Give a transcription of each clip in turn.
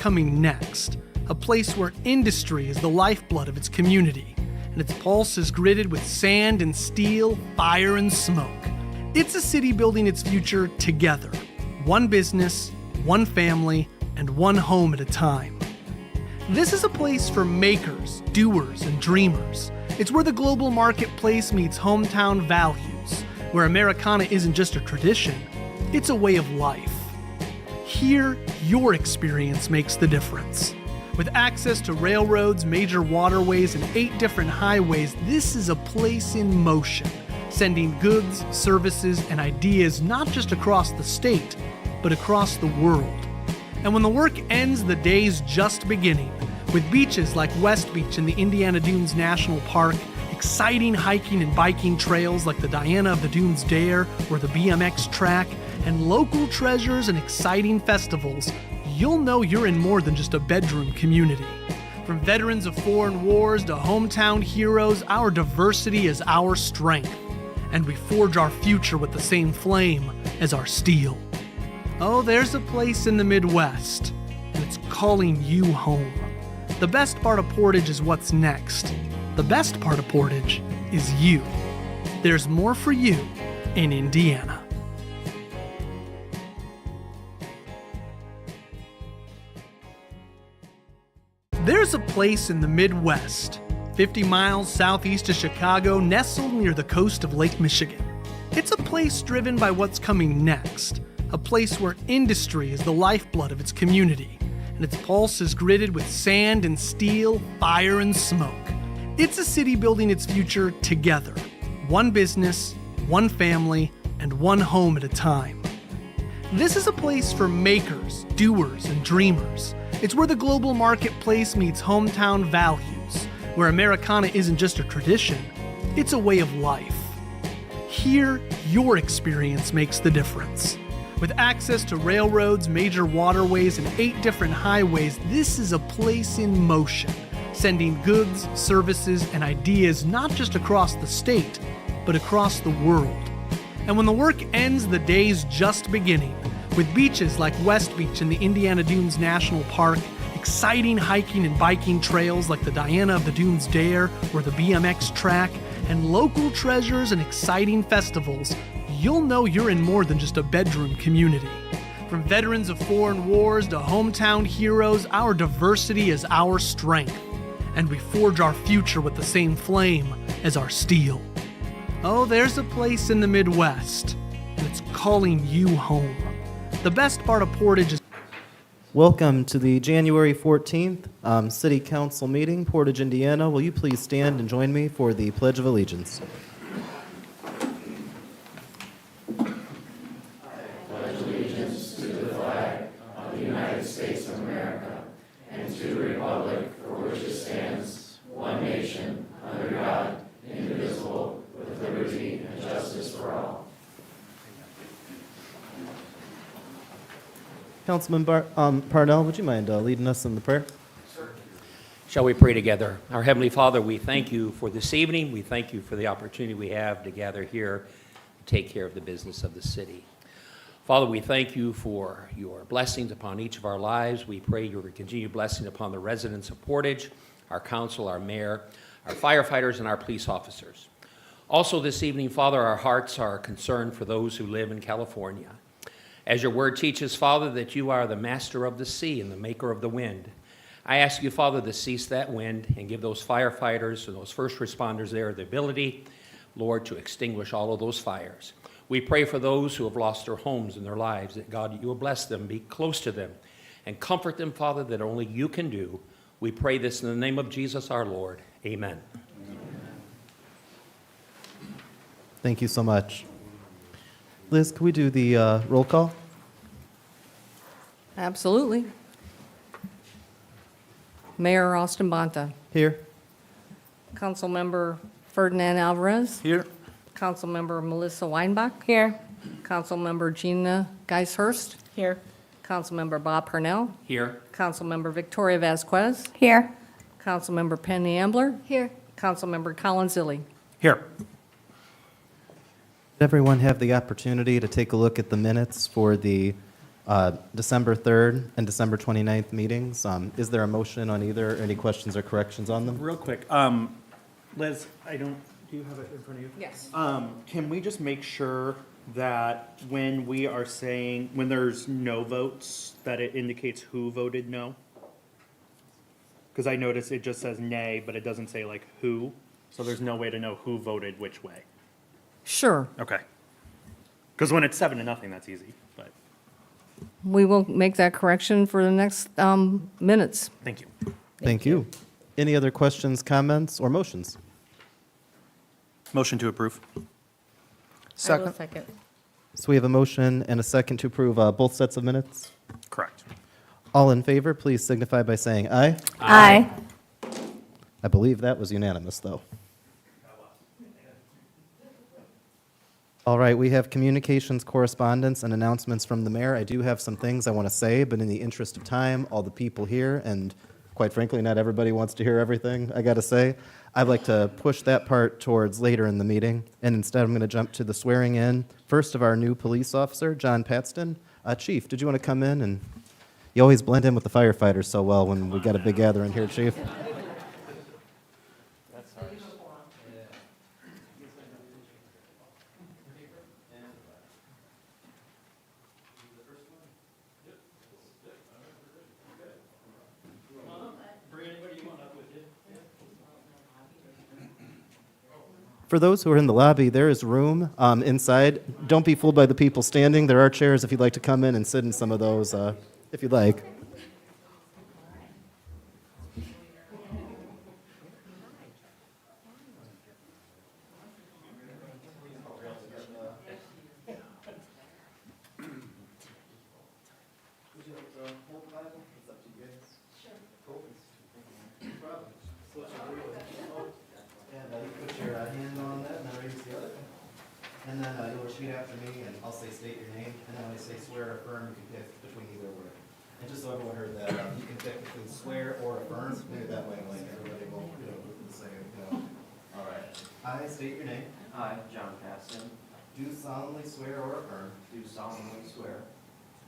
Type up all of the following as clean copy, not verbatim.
coming next, a place where industry is the lifeblood of its community, and its pulse is gritted with sand and steel, fire and smoke. It's a city building its future together, one business, one family, and one home at a time. This is a place for makers, doers, and dreamers. It's where the global marketplace meets hometown values, where Americana isn't just a tradition, it's a way of life. Here, your experience makes the difference. With access to railroads, major waterways, and 8 different highways, this is a place in motion, sending goods, services, and ideas not just across the state, but across the world. And when the work ends, the day's just beginning, with beaches like West Beach in the Indiana Dunes National Park, exciting hiking and biking trails like the Diana of the Dunes Dare or the BMX track, and local treasures and exciting festivals, you'll know you're in more than just a bedroom community. From veterans of foreign wars to hometown heroes, our diversity is our strength, and we forge our future with the same flame as our steel. Oh, there's a place in the Midwest, and it's calling you home. The best part of Portage is what's next. The best part of Portage is you. There's more for you in Indiana. There's a place in the Midwest, 50 miles southeast of Chicago, nestled near the coast of Lake Michigan. It's a place driven by what's coming next, a place where industry is the lifeblood of its community, and its pulse is gritted with sand and steel, fire and smoke. It's a city building its future together, one business, one family, and one home at a time. This is a place for makers, doers, and dreamers. It's where the global marketplace meets hometown values, where Americana isn't just a tradition, it's a way of life. Here, your experience makes the difference. With access to railroads, major waterways, and 8 different highways, this is a place in motion, sending goods, services, and ideas not just across the state, but across the world. And when the work ends, the day's just beginning, with beaches like West Beach in the Indiana Dunes National Park, exciting hiking and biking trails like the Diana of the Dunes Dare or the BMX track, and local treasures and exciting festivals, you'll know you're in more than just a bedroom community. From veterans of foreign wars to hometown heroes, our diversity is our strength, and we forge our future with the same flame as our steel. Oh, there's a place in the Midwest, and it's calling you home. The best part of Portage is... Welcome to the January 14th City Council meeting, Portage, Indiana. Will you please stand and join me for the Pledge of Allegiance? Councilman Parnell, would you mind leading us in the prayer? Shall we pray together? Our Heavenly Father, we thank you for this evening. We thank you for the opportunity we have to gather here to take care of the business of the city. Father, we thank you for your blessings upon each of our lives. We pray your continued blessing upon the residents of Portage, our council, our mayor, our firefighters, and our police officers. Also this evening, Father, our hearts are concerned for those who live in California. As your word teaches, Father, that you are the master of the sea and the maker of the wind. I ask you, Father, to cease that wind and give those firefighters and those first responders there the ability, Lord, to extinguish all of those fires. We pray for those who have lost their homes and their lives, that God, you will bless them, be close to them, and comfort them, Father, that only you can do. We pray this in the name of Jesus our Lord. Amen. Thank you so much. Liz, can we do the roll call? Absolutely. Mayor Austin Bonta. Here. Councilmember Ferdinand Alvarez. Here. Councilmember Melissa Weinbach. Here. Councilmember Gina Geishurst. Here. Councilmember Bob Purnell. Here. Councilmember Victoria Vasquez. Here. Councilmember Penny Ambler. Here. Councilmember Colin Zilli. Here. Did everyone have the opportunity to take a look at the minutes for the December 3rd and December 29th meetings. Is there a motion on either, or any questions or corrections on them? Real quick, Liz, do you have it in front of you? Yes. Can we just make sure that when we are saying, when there's no votes, that it indicates who voted no? Because I noticed it just says nay, but it doesn't say like who, so there's no way to know who voted which way. Sure. Okay. Because when it's 7-0, that's easy, but, We will make that correction for the next minutes. thank you. Thank you. Any other questions, comments, or motions? Motion to approve. Second. So we have a motion and a second to approve both sets of minutes. Correct. All in favor, please signify by saying aye. Aye. I believe that was unanimous, though. All right, we have communications, correspondence, and announcements from the mayor. I do have some things I want to say, but in the interest of time, all the people here, and quite frankly, not everybody wants to hear everything I got to say, I'd like to push that part towards later in the meeting, and instead I'm going to jump to the swearing in, first of our new police officer, John Patston. Chief, did you want to come in? And you always blend in with the firefighters so well when we got a big gathering here, Chief. For those who are in the lobby, there is room inside. Don't be fooled by the people standing. There are chairs if you'd like to come in and sit in some of those, if you'd like. And then you'll repeat after me, and I'll say state your name, and then when I say swear or affirm, you can pick between either word. And just so everyone heard that, you can pick between swear or affirm, maybe that way, like, everybody will, the same, All right. I state your name. I, John Paxton, Do solemnly swear or affirm do solemnly swear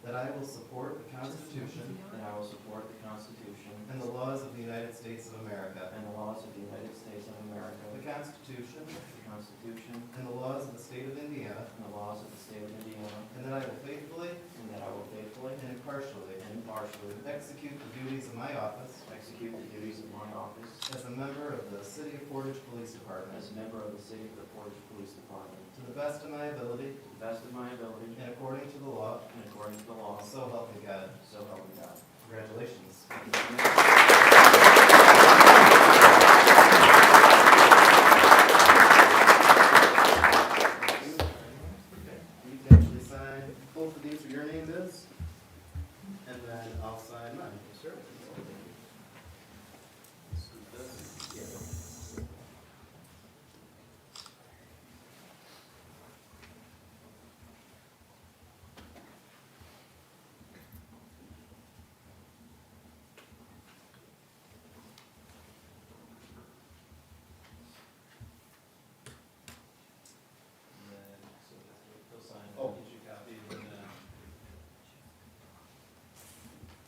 that I will support the Constitution that I will support the Constitution and the laws of the United States of America, and the laws of the United States of America, the Constitution the Constitution and the laws of the state of Indiana, and the laws of the state of Indiana, and that I will faithfully and that I will faithfully and impartially and impartially execute the duties of my office execute the duties of my office as a member of the City of Portage Police Department as a member of the City of the Portage Police Department to the best of my ability to the best of my ability and according to the law, and according to the law, so help me God. so help me God. Congratulations. You can actually sign both of these where your name is, and then I'll sign mine. Yes, sir.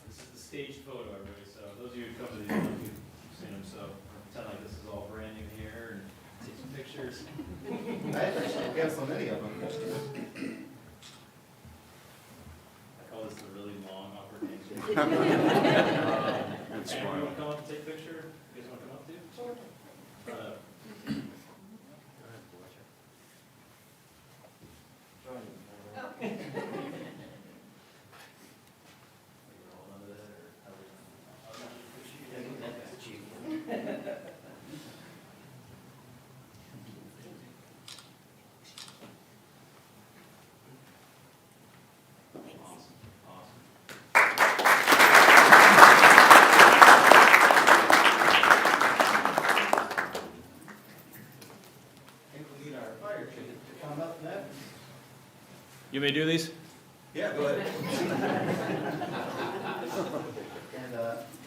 This is the staged photo, everybody, so those of you who come to these, you've seen them, so pretend like this is all brand new here and take some pictures. We have so many of them. I call this the really long awkward handshake. Anyone want to come up and take a picture? You guys want to come up too? Sure. I think we need our fire chief to come up next. You may do these? Yeah, go ahead.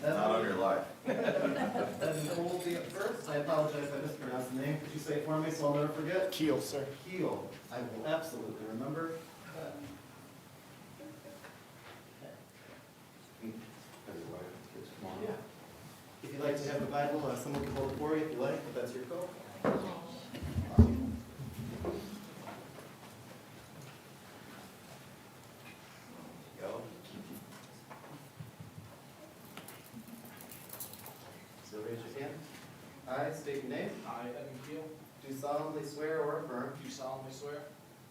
And Not on your life. Evan Cole will be up first. I apologize if I mispronounced the name. Could you say it for me so I'll never forget? Keel, sir. Keel. I will absolutely remember. you have the Bible, someone can hold it for you if you like, if that's your call. Go. So raise your hand. I state your name. I, Evan Keel, Do solemnly swear or affirm do solemnly swear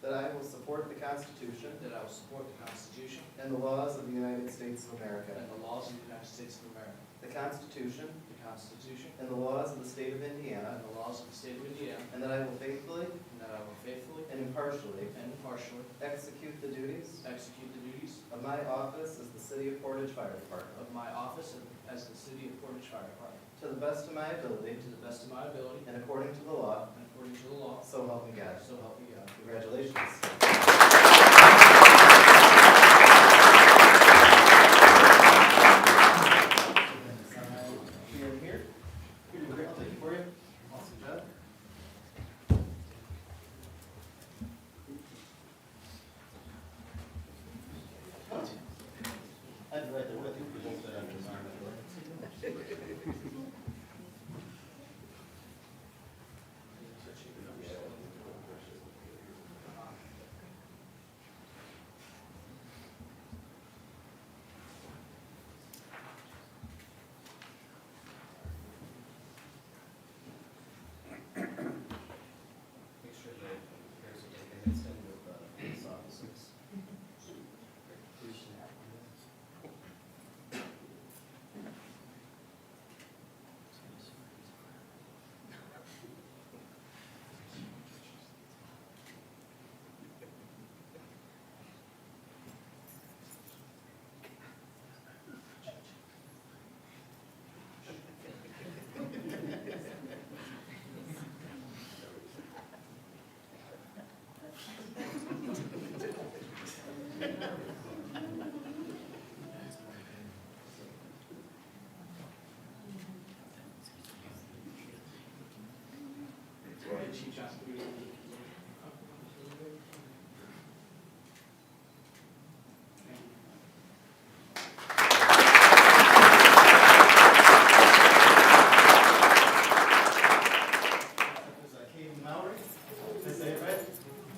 that I will support the Constitution that I will support the Constitution and the laws of the United States of America, and the laws of the United States of America, the Constitution the Constitution and the laws of the state of and Indiana, the laws of the state of Indiana, and that I will faithfully and that I will faithfully and impartially and impartially execute the duties execute the duties of my office as the City of Portage Fire Department of my office as the City of Portage Fire Department to the best of my ability to the best of my ability and according to the law, and according to the law, so help me God. so help me God. Congratulations. Here and here. Here, I'll take it for you. Awesome job. I'd be right there with you. We both sit under his arm. Make sure that there's a ticket that's in with the police officers. Chief Johnson. There's Katie Mowry. Did I say it right?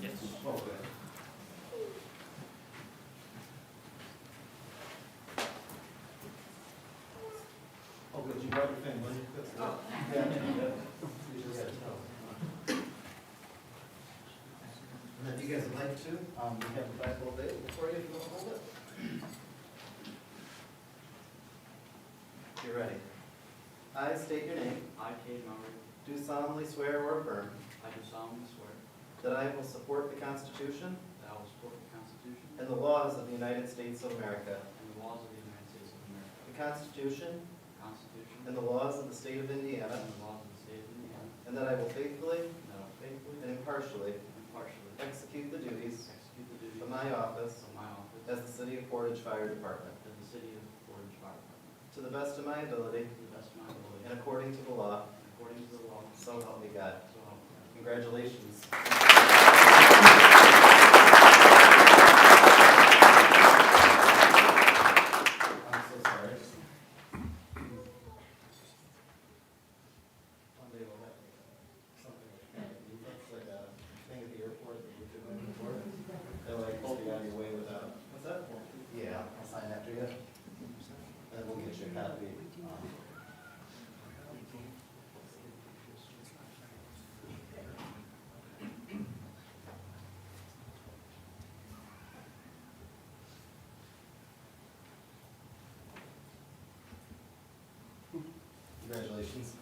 Yes. Oh, good. Oh, good, you brought your family. That's good. Yeah. You just gotta tell. And if you guys would like to, we have the Bible available for you if you want to hold it. You're ready. I state your name. I, Kate Mowry, Do solemnly swear or affirm I do solemnly swear that I will support the Constitution that I will support the Constitution and the laws of the United States of America, and the laws of the United States of America, the Constitution the Constitution and the laws of the state of Indiana, and the laws of the state of Indiana, and that I will faithfully and that I will faithfully and impartially and impartially execute the duties execute the duties of my office of my office as the City of Portage Fire Department as the City of Portage Fire Department, to the best of my ability to the best of my ability, and according to the law, and according to the law, so help me God. so help me God. Congratulations. I'm so sorry. One day we'll have something like that. That's like a thing at the airport that you do before. They're like, hold you out of your way without. What's that? Yeah, I'll sign after you. And we'll get you a copy. Congratulations.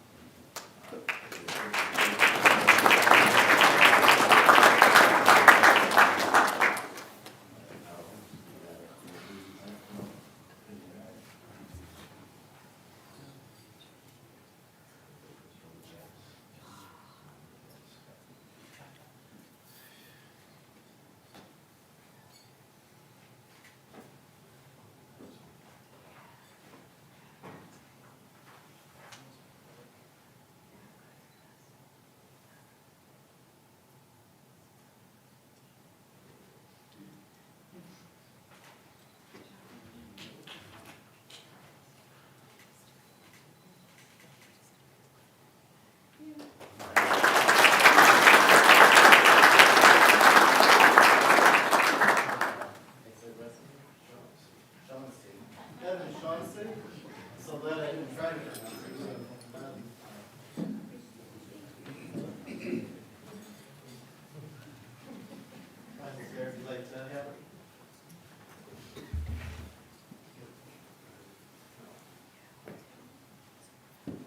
So glad I didn't try to pronounce it. Michael, Sarah, if you'd like to have it.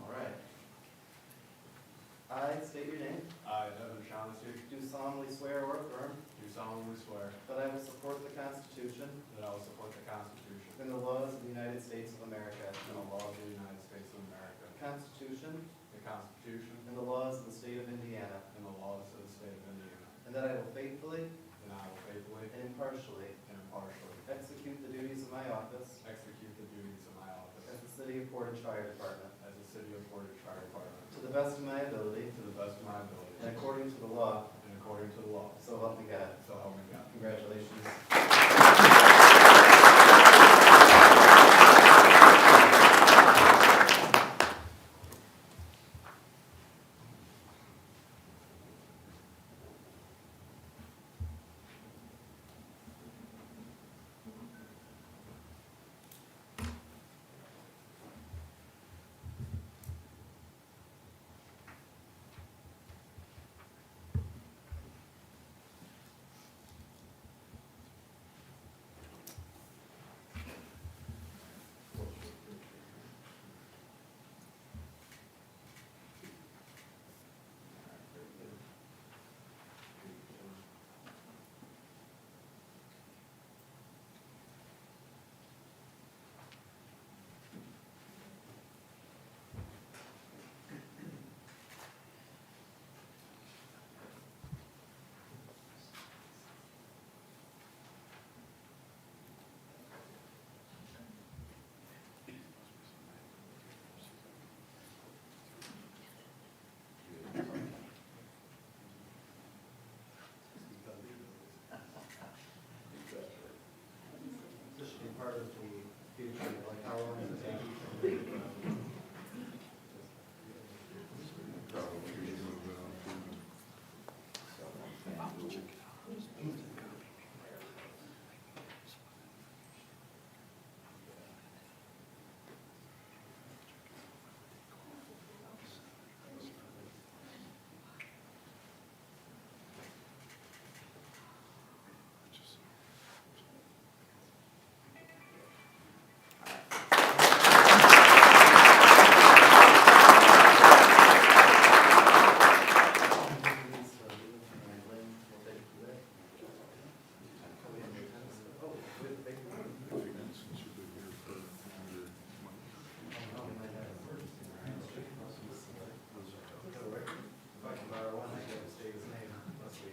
All right. I state your name. I, Evan Shaughnessy, Do solemnly swear or affirm do solemnly swear that I will support the Constitution that I will support the Constitution and the laws of the United States of America, and the laws of the United States of America, the Constitution the Constitution and the laws of the state of Indiana, and the laws of the state of Indiana, and that I will faithfully and I will faithfully and impartially and impartially execute the duties of my office execute the duties of my office as the City of Portage Fire Department as the City of Portage Fire Department to the best of my ability to the best of my ability and according to the law, and according to the law. so help me God. So help me God. Congratulations. This should be part of the future, like how long does it take you from If I can borrow one, I get to state his name, unless we.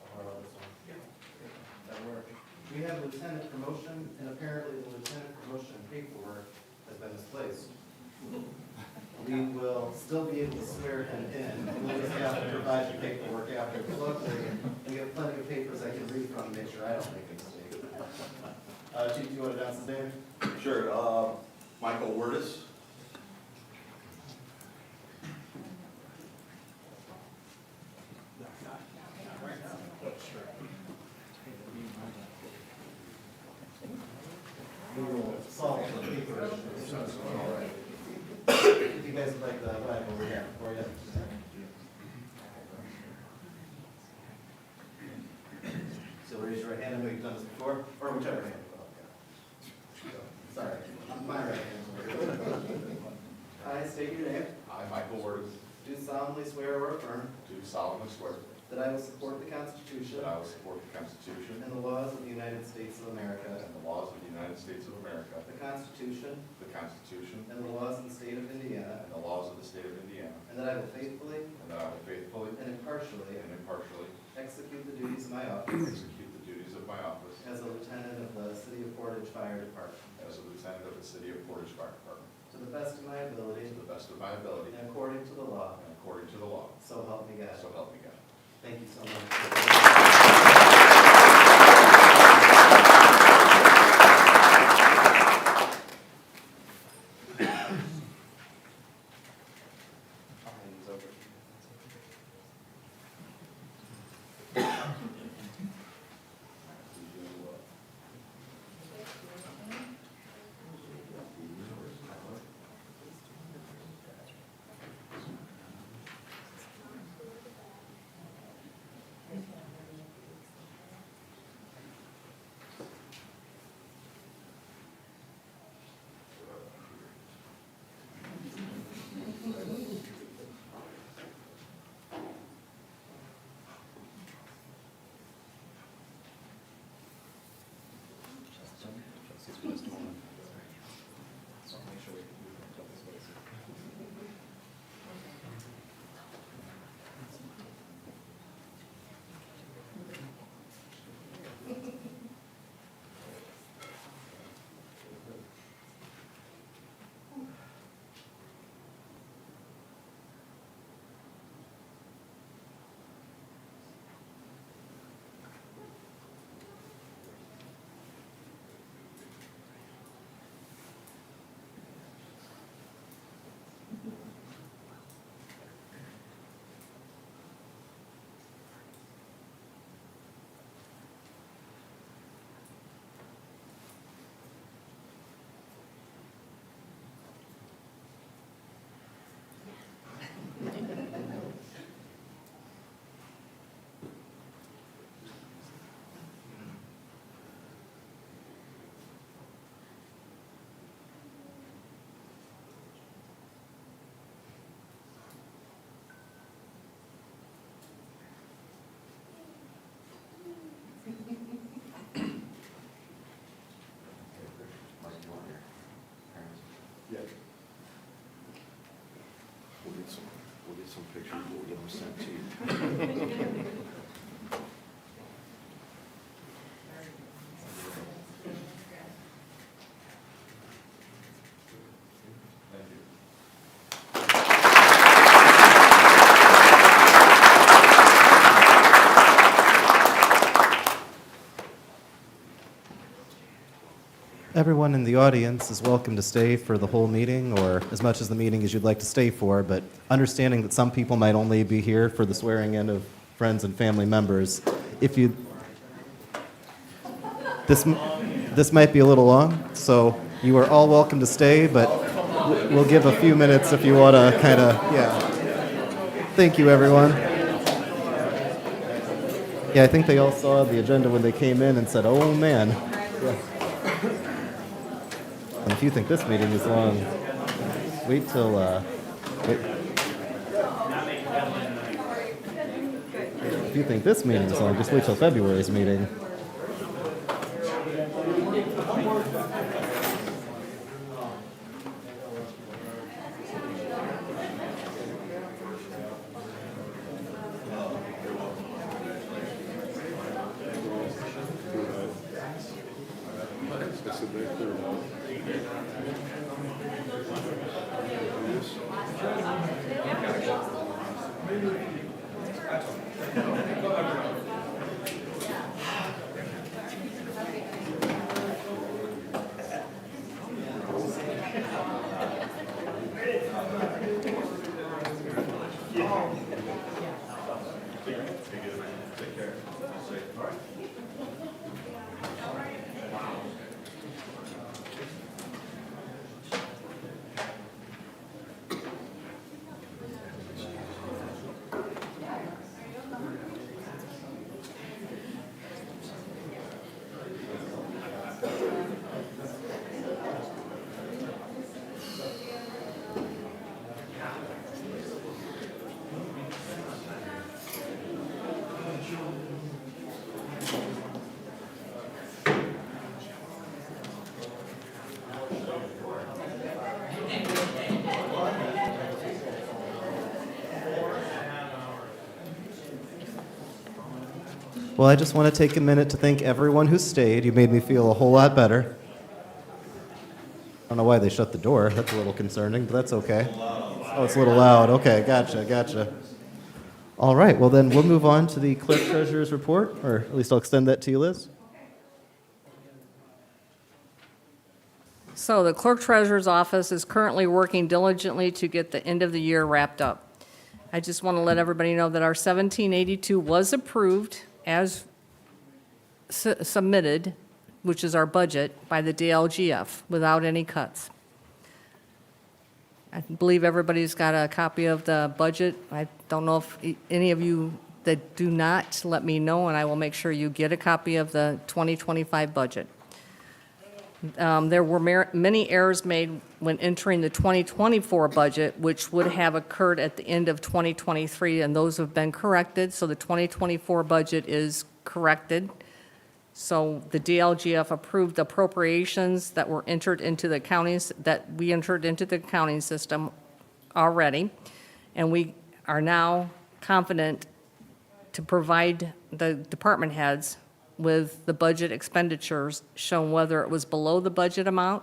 I'll borrow this one. That'll work. We have lieutenant promotion, and apparently the lieutenant promotion paperwork has been misplaced. We will still be able to swear him in, we'll just have to provide the paperwork after. Luckily, we have plenty of papers I can read from, to make sure I don't make a mistake. Chief, do you want to announce his name? Sure, Michael Wurtis. We will solve the paper issues. If you guys would like the flag over here for you. So raise your right hand, I know you've done this before, or whichever hand. Sorry, my right hand. I state your name, I, Michael Wurtis, do solemnly swear or affirm do solemnly swear that I will support the Constitution that I will support the Constitution and the laws of the United States of America, and the laws of the United States of America, the Constitution the Constitution and the laws of the state of Indiana, and the laws of the state of Indiana, and that I will faithfully and that I will faithfully and impartially and impartially execute the duties of my office execute the duties of my office as a lieutenant of the City of Portage Fire Department, as a lieutenant of the City of Portage Fire Department, to the best of my ability to the best of my ability and according to the law, and according to the law. so help me God. So help me God. Thank you so much. We'll get some pictures, we'll get them sent to you. Thank you. Everyone in the audience is welcome to stay for the whole meeting, or as much as the meeting as you'd like to stay for, but understanding that some people might only be here for the swearing in of friends and family members. If you, this might be a little long, so you are all welcome to stay, but we'll give a few minutes if you want to kind of, yeah. Thank you, everyone. Yeah, I think they all saw the agenda when they came in and said, oh, man. Yeah. And if you think this meeting is long, wait till, wait. If you think this meeting is long, just wait till February's meeting. Well, I just want to take a minute to thank everyone who stayed. You made me feel a whole lot better. I don't know why they shut the door. That's a little concerning, but that's okay. Oh, it's a little loud. Okay, gotcha. All right, well then we'll move on to the clerk treasurer's report, or at least I'll extend that to you, Liz. So the clerk treasurer's office is currently working diligently to get the end of the year wrapped up. I just want to let everybody know that our 1782 was approved as submitted, which is our budget, by the DLGF without any cuts. I believe everybody's got a copy of the budget. I don't know if any of you that do not, let me know, and I will make sure you get a copy of the 2025 budget. There were many errors made when entering the 2024 budget, which would have occurred at the end of 2023, and those have been corrected, so the 2024 budget is corrected. So the DLGF approved appropriations that were entered into the counties, that we entered into the accounting system already, and we are now confident to provide the department heads with the budget expenditures showing whether it was below the budget amount,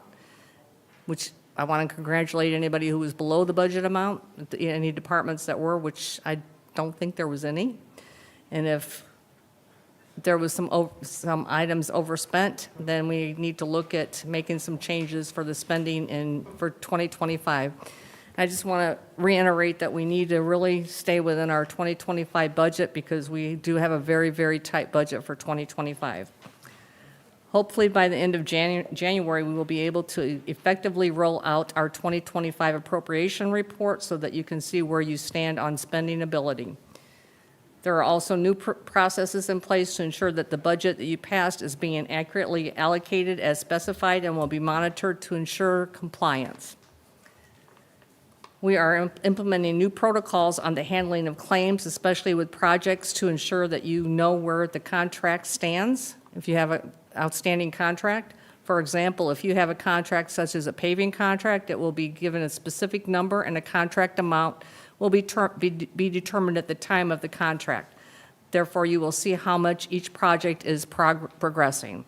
which I want to congratulate anybody who was below the budget amount, any departments that were, which I don't think there was any. And if there was some items overspent, then we need to look at making some changes for the spending for 2025. I just want to reiterate that we need to really stay within our 2025 budget because we do have a very, very tight budget for 2025. Hopefully, by the end of January, we will be able to effectively roll out our 2025 appropriation report so that you can see where you stand on spending ability. There are also new processes in place to ensure that the budget that you passed is being accurately allocated as specified and will be monitored to ensure compliance. We are implementing new protocols on the handling of claims, especially with projects, to ensure that you know where the contract stands, if you have an outstanding contract, For example, if you have a contract such as a paving contract, it will be given a specific number and a contract amount will be determined at the time of the contract. Therefore, you will see how much each project is progressing.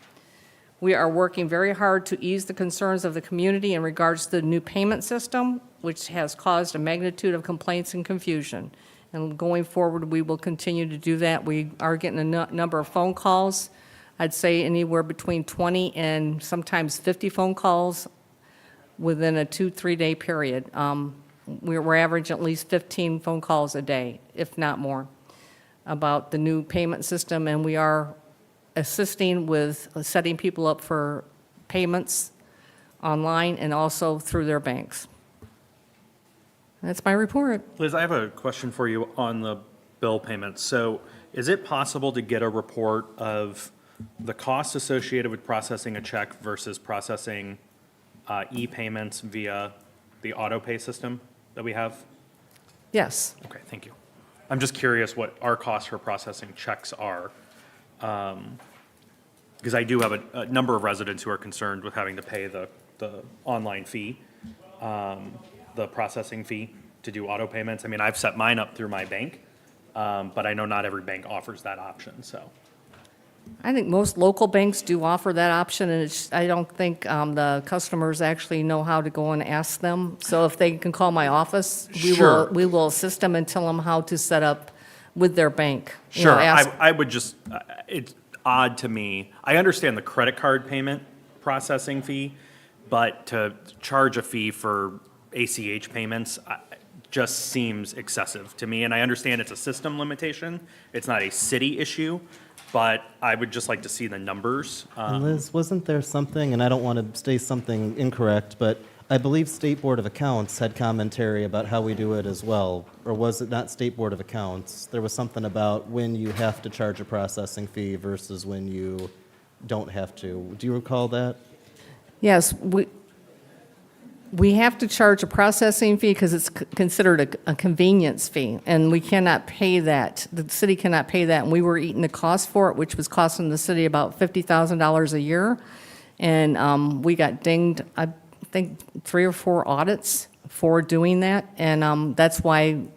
We are working very hard to ease the concerns of the community in regards to the new payment system, which has caused a magnitude of complaints and confusion. And going forward, we will continue to do that. We are getting a number of phone calls. I'd say anywhere between 20 and sometimes 50 phone calls within a 2-3 day period. We're averaging at least 15 phone calls a day, if not more, about the new payment system, and we are assisting with setting people up for payments online and also through their banks. That's my report. Liz, I have a question for you on the bill payments. So is it possible to get a report of the costs associated with processing a check versus processing e-payments via the auto pay system that we have? Yes. Okay, thank you. I'm just curious what our costs for processing checks are. Because I do have a number of residents who are concerned with having to pay the online fee, the processing fee to do auto payments. I mean, I've set mine up through my bank, but I know not every bank offers that option, so. I think most local banks do offer that option, and I don't think the customers actually know how to go and ask them. So if they can call my office, Sure. we will assist them and tell them how to set up with their bank. You know, Sure, ask- I would just, it's odd to me. I understand the credit card payment processing fee, but to charge a fee for ACH payments just seems excessive to me. And I understand it's a system limitation. It's not a city issue, but I would just like to see the numbers. And Liz, wasn't there something, and I don't want to say something incorrect, but I believe State Board of Accounts had commentary about how we do it as well. Or was it not State Board of Accounts? There was something about when you have to charge a processing fee versus when you don't have to. Do you recall that? Yes, we have to charge a processing fee because it's considered a convenience fee, and we cannot pay that. The city cannot pay that, and we were eating the cost for it, which was costing the city about $50,000 a year. And we got dinged, I think, 3 or 4 audits for doing that. And that's why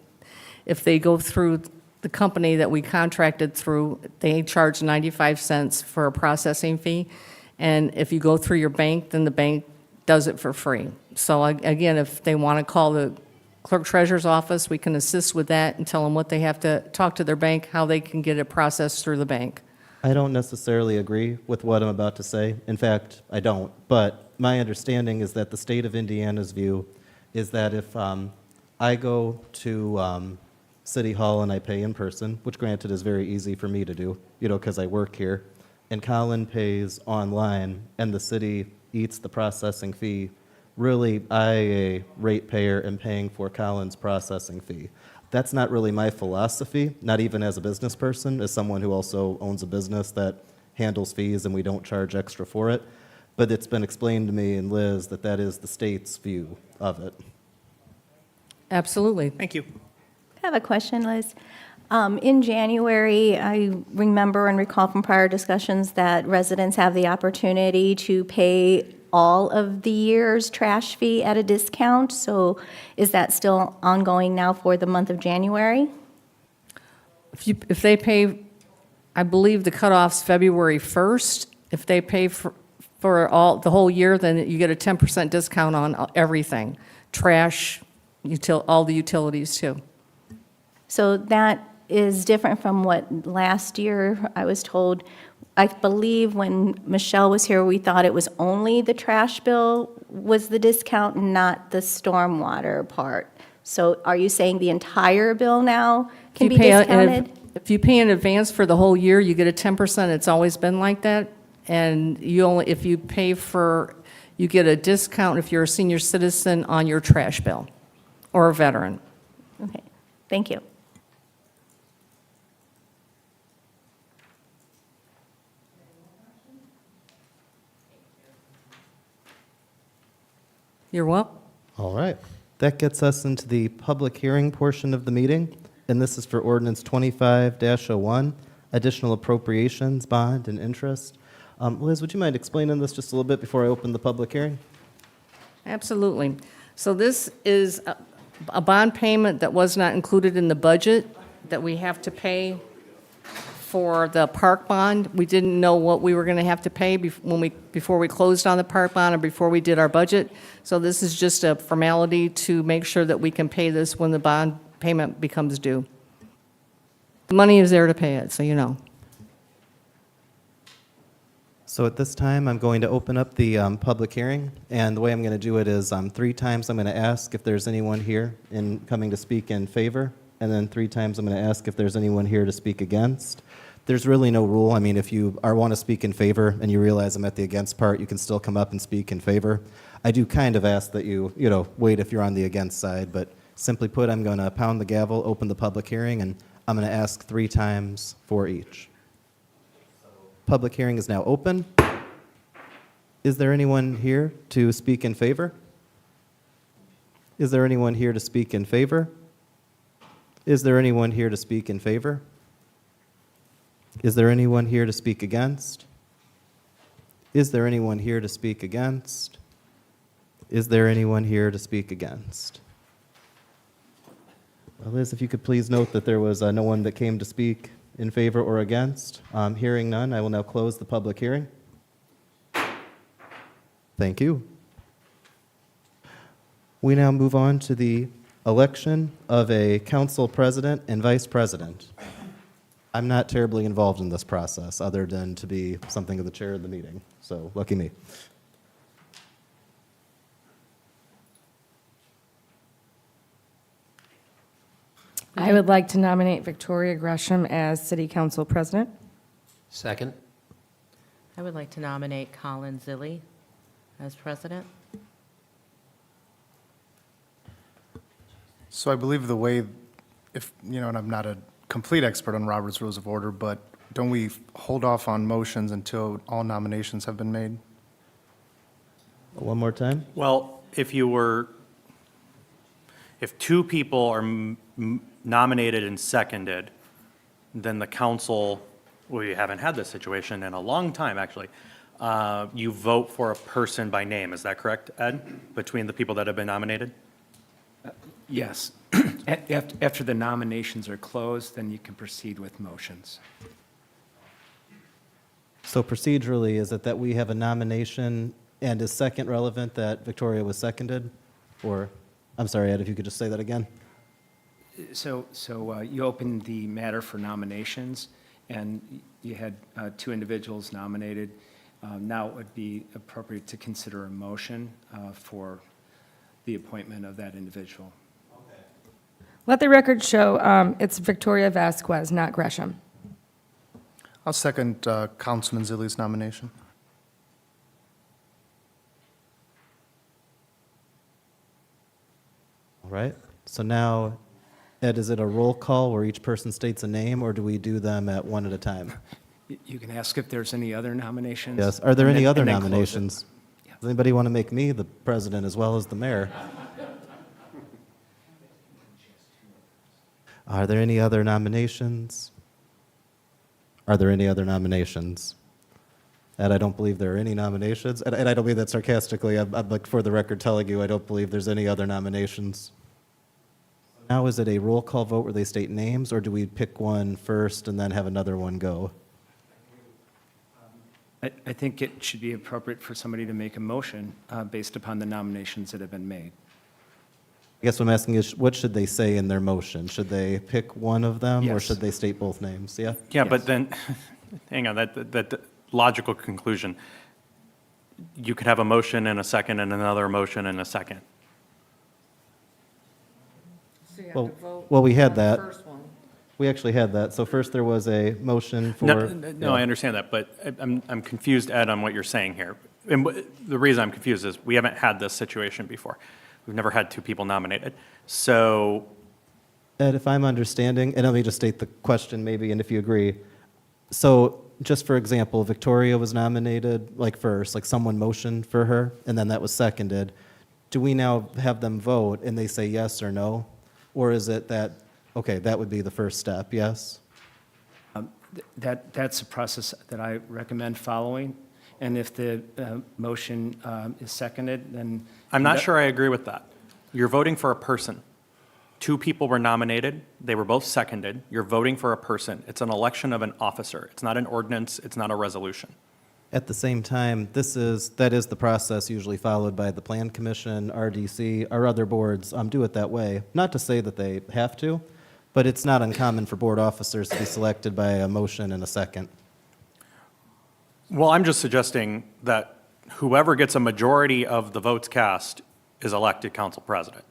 if they go through the company that we contracted through, they charge 95 cents for a processing fee. And if you go through your bank, then the bank does it for free. So again, if they want to call the clerk treasurer's office, we can assist with that and tell them what they have to talk to their bank, how they can get it processed through the bank. I don't necessarily agree with what I'm about to say. In fact, I don't. But my understanding is that the state of Indiana's view is that if I go to City Hall and I pay in person, which granted is very easy for me to do, because I work here, and Colin pays online and the city eats the processing fee, really, I, a ratepayer, am paying for Colin's processing fee. That's not really my philosophy, not even as a business person, as someone who also owns a business that handles fees and we don't charge extra for it. But it's been explained to me and Liz that that is the state's view of it. Absolutely. Thank you. I have a question, Liz. In January, I remember and recall from prior discussions that residents have the opportunity to pay all of the year's trash fee at a discount. So is that still ongoing now for the month of January? If they pay, I believe the cutoff's February 1st. If they pay for the whole year, then you get a 10% discount on everything, trash, all the utilities too. So that is different from what last year I was told. I believe when Michelle was here, we thought it was only the trash bill was the discount, not the stormwater part. So are you saying the entire bill now can be discounted? If you pay in advance for the whole year, you get a 10%. It's always been like that. And if you pay you get a discount if you're a senior citizen on your trash bill or a veteran. Okay, thank you. You're welcome. All right. That gets us into the public hearing portion of the meeting, and this is for ordinance 25-01, additional appropriations, bond, and interest. Liz, would you mind explaining this just a little bit before I open the public hearing? Absolutely. So this is a bond payment that was not included in the budget that we have to pay for the park bond. We didn't know what we were going to have to pay before we closed on the park bond or before we did our budget. So this is just a formality to make sure that we can pay this when the bond payment becomes due. The money is there to pay it, so you know. So at this time, I'm going to open up the public hearing, and the way I'm going to do it is 3 times I'm going to ask if there's anyone here coming to speak in favor, and then 3 times I'm going to ask if there's anyone here to speak against. There's really no rule. I mean, if you want to speak in favor and you realize I'm at the against part, you can still come up and speak in favor. I do kind of ask that you wait if you're on the against side, but simply put, I'm going to pound the gavel, open the public hearing, and I'm going to ask 3 times for each. Public hearing is now open. Is there anyone here to speak in favor? Is there anyone here to speak in favor? Is there anyone here to speak in favor? Is there anyone here to speak against? Is there anyone here to speak against? Is there anyone here to speak against? Liz, if you could please note that there was no one that came to speak in favor or against. Hearing none, I will now close the public hearing. Thank you. We now move on to the election of a council president and vice president. I'm not terribly involved in this process, other than to be something of the chair of the meeting, so lucky me. I would like to nominate Victoria Gresham as City Council President. Second? I would like to nominate Colin Zilli as president. So I believe the way, and I'm not a complete expert on Robert's Rules of Order, but don't we hold off on motions until all nominations have been made? One more time? Well, if 2 people are nominated and seconded, then the council, we haven't had this situation in a long time, actually. You vote for a person by name, is that correct, Ed? Between the people that have been nominated? Yes. After the nominations are closed, then you can proceed with motions. So procedurally, is it that we have a nomination and is second relevant that Victoria was seconded? Or, I'm sorry, Ed, if you could just say that again. So you opened the matter for nominations, and you had 2 individuals nominated. Now it would be appropriate to consider a motion for the appointment of that individual. Let the record show it's Victoria Vasquez, not Gresham. I'll second Councilman Zilli's nomination. All right. So now, Ed, is it a roll call where each person states a name, or do we do them at one at a time? You can ask if there's any other nominations. Yes. Are there and any then- other and then close it. nominations? Does anybody want to make me the president as well as the mayor? Are there any other nominations? Are there any other nominations? Ed, I don't believe there are any nominations. And I don't mean that sarcastically. I'm like, for the record, telling you I don't believe there's any other nominations. Now, is it a roll call vote where they state names, or do we pick one first and then have another one go? I think it should be appropriate for somebody to make a motion based upon the nominations that have been made. I guess what I'm asking is, what should they say in their motion? Should they pick one of them, or Yes. should they state both names? Yeah? Yeah, Yes. but then, hang on, that logical conclusion. You could have a motion and a second and another motion and a second. So you have Well- to vote well, we had on the that. first one. We actually had that. So first there was a motion for... No, I understand that, but I'm confused, Ed, on what you're saying here. And the reason I'm confused is we haven't had this situation before. We've never had 2 people nominated. So, Ed, if I'm understanding, and let me just state the question maybe, and if you agree. So just for example, Victoria was nominated like first, like someone motioned for her, and then that was seconded. Do we now have them vote and they say yes or no? Or is it that, okay, that would be the first step, yes? That's a process that I recommend following. And if the motion is seconded, then. I'm not sure I agree with that. You're voting for a person. Two people were nominated, they were both seconded. You're voting for a person. It's an election of an officer. It's not an ordinance, it's not a resolution. At the same time, that is the process usually followed by the Plan Commission, RDC, our other boards do it that way. Not to say that they have to, but it's not uncommon for board officers to be selected by a motion and a second. Well, I'm just suggesting that whoever gets a majority of the votes cast is elected council president.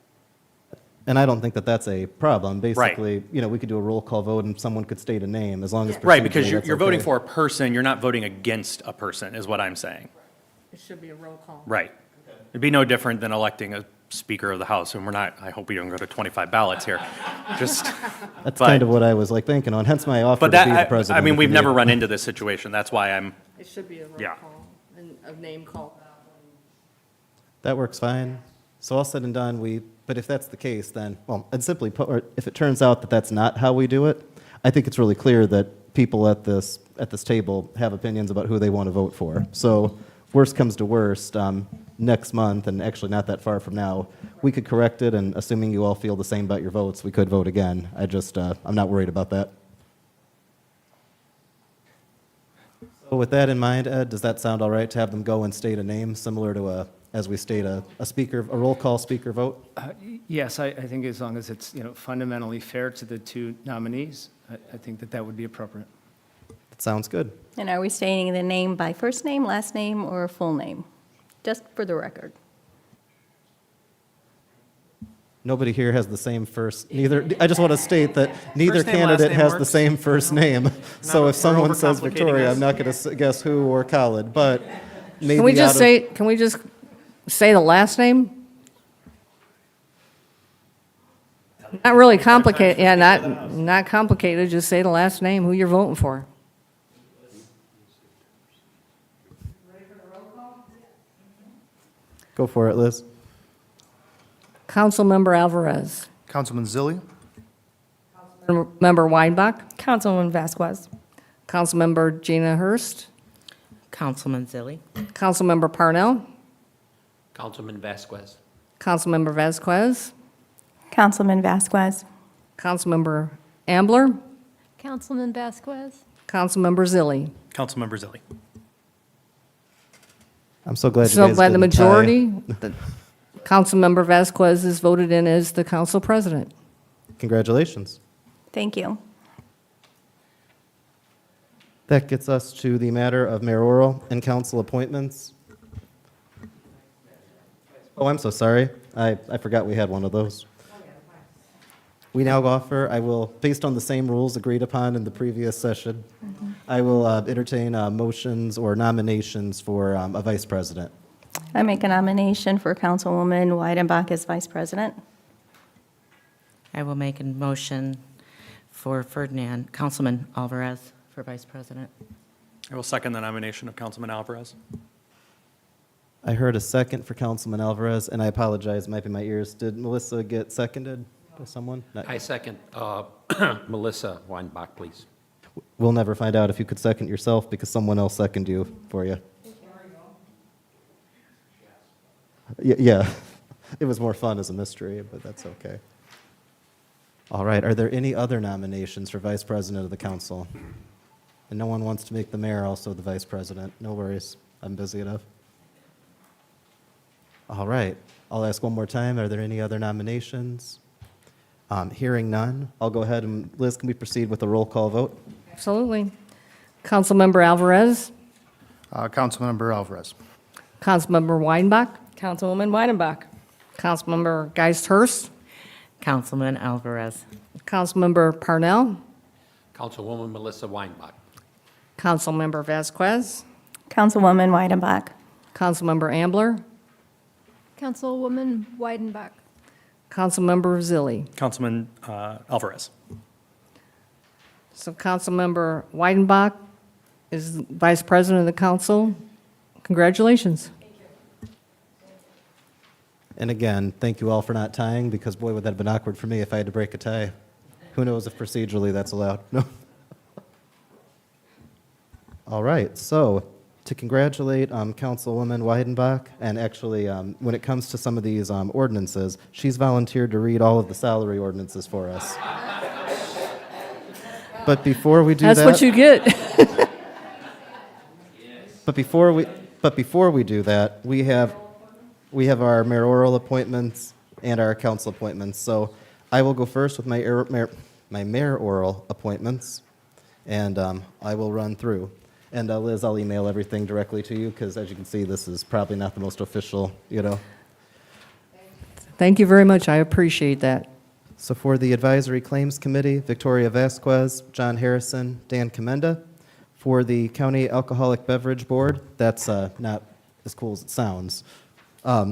And I don't think that that's a problem. Basically, we could do a roll call vote and someone could state a name as long as. Right, because procedurally you're, that's you're voting okay. for a person, you're not voting against a person, is what I'm saying. It should be a roll call. Right. It'd be no different than electing a Speaker of the House, and we're not, I hope we don't go to 25 ballots here. Just, That's but- kind of what I was like banking on, hence my offer but to be the that, president. I mean, if we've you never need. run into this situation, that's why I'm, It should be a roll Yeah. call and a name call. That works fine. So all said and done, but if that's the case, then, well, and simply put, or if it turns out that that's not how we do it, I think it's really clear that people at this table have opinions about who they want to vote for. So worst comes to worst, next month, and actually not that far from now, we could correct it, and assuming you all feel the same about your votes, we could vote again. I'm not worried about that. So with that in mind, Ed, does that sound all right to have them go and state a name similar to as we state a roll call speaker vote? Yes, I think as long as it's, fundamentally fair to the two nominees, I think that would be appropriate. That sounds good. And are we stating the name by first name, last name, or full name? Just for the record. Nobody here has the same first, I just want to state that neither First name, last candidate name has the works. same first name. So we're if someone says overcomplicating Victoria, this. I'm not going to guess who or Khalid, but maybe Can we just out of- can we just say the last name? Not really complicated, yeah, not complicated, just say the last name, who you're voting for. Go for it, Liz. Councilmember Alvarez. Councilman Zilli, Member Weinbach. Councilwoman Vasquez. Councilmember Gina Hurst. Councilman Zilli, Councilmember Parnell. Councilman Vasquez. Councilmember Vasquez. Councilman Vasquez. Councilmember Ambler. Councilman Vasquez. Councilmember Zilli. Councilmember Zilli. I'm so glad you So guys by the didn't tie. majority, Councilmember Vasquez is voted in as the council president. Congratulations. Thank you. That gets us to the matter of mayoral and council appointments. Oh, I'm so sorry. I forgot we had one of those. We now offer, based on the same rules agreed upon in the previous session, I will entertain motions or nominations for a vice president. I make a nomination for Councilwoman Weidenbach as Vice President. I will make a motion for Councilman Alvarez for Vice President. I will second the nomination of Councilman Alvarez. I heard a second for Councilman Alvarez, and I apologize, it might be my ears. Did Melissa get seconded by someone? Not- I second Melissa Weinbach, please. We'll never find out if you could second yourself because someone else seconded you for you. Yeah, it was more fun as a mystery, but that's okay. All right, are there any other nominations for vice president of the council? And no one wants to make the mayor also the vice president. No worries, I'm busy enough. All right, I'll ask one more time. Are there any other nominations? Hearing none, I'll go ahead and, Liz, can we proceed with a roll call vote? Absolutely. Councilmember Alvarez. Councilmember Alvarez. Councilmember Weinbach. Councilwoman Weidenbach. Councilmember Geist-Hurst. Councilman Alvarez. Councilmember Parnell. Councilwoman Melissa Weinbach. Councilmember Vasquez. Councilwoman Weidenbach. Councilmember Ambler. Councilwoman Weidenbach. Councilmember Zilli. Councilman Alvarez. So Councilmember Weidenbach is Vice President of the Council. Congratulations. And again, thank you all for not tying, because boy, would that have been awkward for me if I had to break a tie. Who knows if procedurally that's allowed? No. All right, so to congratulate Councilwoman Weidenbach, and actually, when it comes to some of these ordinances, she's volunteered to read all of the salary ordinances for us. But before we do that... That's what you get. But before we do that, we have our mayoral appointments and our council appointments. So I will go first with my mayoral appointments, and I will run through. And Liz, I'll email everything directly to you because, as you can see, this is probably not the most official, Thank you very much. I appreciate that. So for the Advisory Claims Committee, Victoria Vasquez, John Harrison, Dan Commenda. For the County Alcoholic Beverage Board, that's not as cool as it sounds.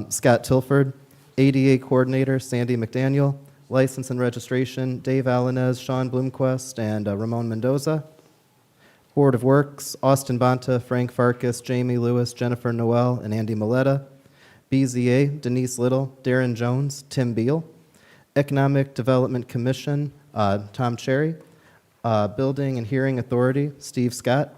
Scott Tilford. ADA Coordinator, Sandy McDaniel. License and Registration, Dave Alanez, Sean Bloomquist, and Ramon Mendoza. Board of Works, Austin Bonta, Frank Farkas, Jamie Lewis, Jennifer Noel, and Andy Miletta. BZA, Denise Little, Darren Jones, Tim Beal. Economic Development Commission, Tom Cherry. Building and Hearing Authority, Steve Scott.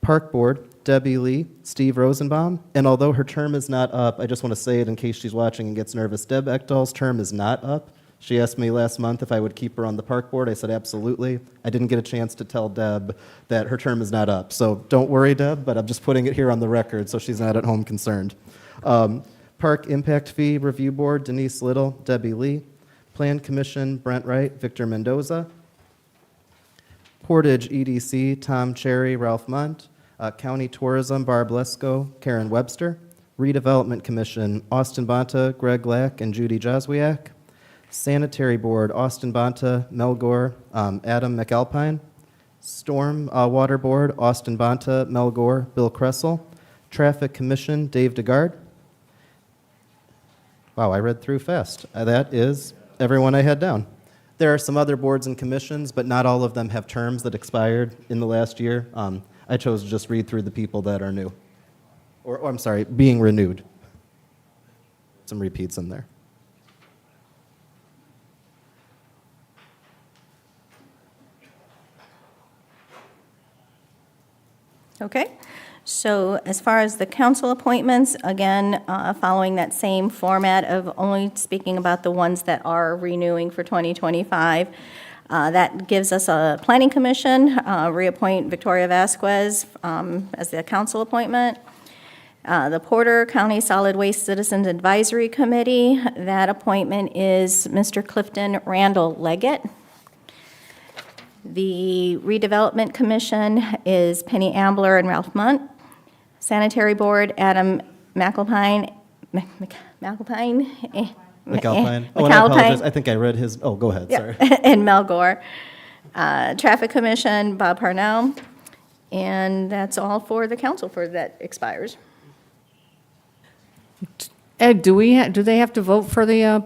Park Board, Debbie Lee, Steve Rosenbaum. And although her term is not up, I just want to say it in case she's watching and gets nervous. Deb Ekdahl's term is not up. She asked me last month if I would keep her on the Park Board. I said absolutely. I didn't get a chance to tell Deb that her term is not up. So don't worry, Deb, but I'm just putting it here on the record so she's not at home concerned. Park Impact Fee Review Board, Denise Little, Debbie Lee. Plan Commission, Brent Wright, Victor Mendoza. Portage EDC, Tom Cherry, Ralph Munt. County Tourism, Barb Lesko, Karen Webster. Redevelopment Commission, Austin Bonta, Greg Lack, and Judy Joswiak. Sanitary Board, Austin Bonta, Mel Gore, Adam McAlpine. Storm Water Board, Austin Bonta, Mel Gore, Bill Kressel. Traffic Commission, Dave DeGard. Wow, I read through fast. That is everyone I had down. There are some other boards and commissions, but not all of them have terms that expired in the last year. I chose to just read through the people that are new. Or I'm sorry, being renewed. Some repeats in there. Okay, so as far as the council appointments, again, following that same format of only speaking about the ones that are renewing for 2025, that gives us a planning commission, reappoint Victoria Vasquez as the council appointment. The Porter County Solid Waste Citizens Advisory Committee, that appointment is Mr. Clifton Randall Leggett. The Redevelopment Commission is Penny Ambler and Ralph Munt. Sanitary Board, Adam McAlpine. McAlpine. Oh, and I apologize. I think I read his. Oh, go ahead. Yeah. Sorry. And Mel Gore. Traffic Commission, Bob Parnell. And that's all for the council for that expires. Ed, do they have to vote for the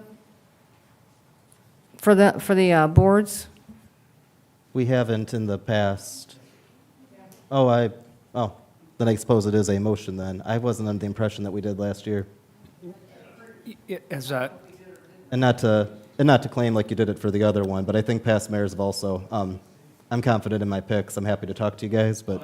boards? We haven't in the past. Oh, then I suppose it is a motion then. I wasn't under the impression that we did last year. As a, And not to claim like you did it for the other one, but I think past mayors have also, I'm confident in my picks. I'm happy to talk to you guys, but.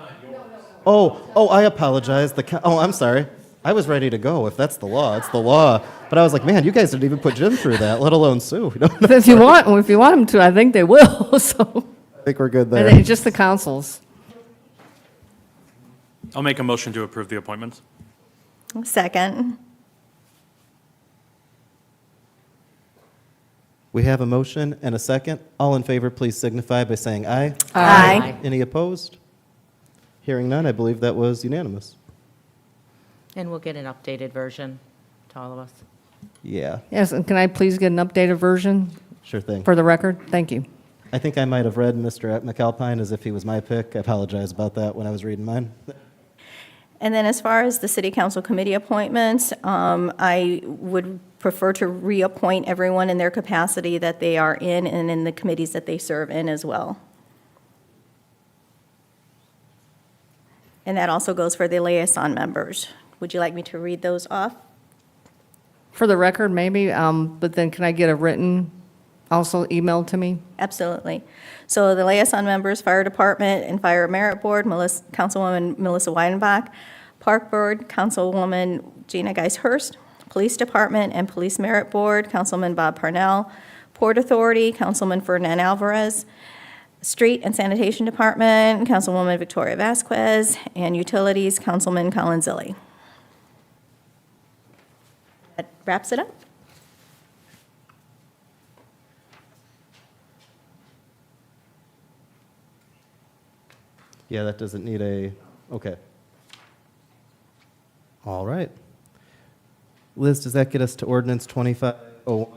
Oh, I apologize. I'm sorry. I was ready to go. If that's the law, it's the law. But I was like, man, you guys didn't even put Jim through that, let alone Sue. If you want them to, I think they will, so. I think we're good there. And just the councils. I'll make a motion to approve the appointments. Second. We have a motion and a second. All in favor, please signify by saying aye. Aye. Any opposed? Hearing none, I believe that was unanimous. And we'll get an updated version to all of us. Yeah, Yes, and can I please get an updated version sure thing. for the record? Thank you. I think I might have read Mr. McAlpine as if he was my pick. I apologize about that when I was reading mine. And then as far as the city council committee appointments, I would prefer to reappoint everyone in their capacity that they are in and in the committees that they serve in as well. And that also goes for the liaison members. Would you like me to read those off? For the record, maybe, but then can I get a written also emailed to me? Absolutely. So the liaison members, Fire Department and Fire Merit Board, Councilwoman Melissa Weidenbach, Park Board, Councilwoman Gina Geis-Hurst, Police Department and Police Merit Board, Councilman Bob Parnell, Port Authority, Councilman Ferdinand Alvarez, Street and Sanitation Department, Councilwoman Victoria Vasquez, and Utilities, Councilman Colin Zilli. That wraps it up. Yeah, that doesn't need a, okay. All right. Liz, does that get us to ordinance 2501?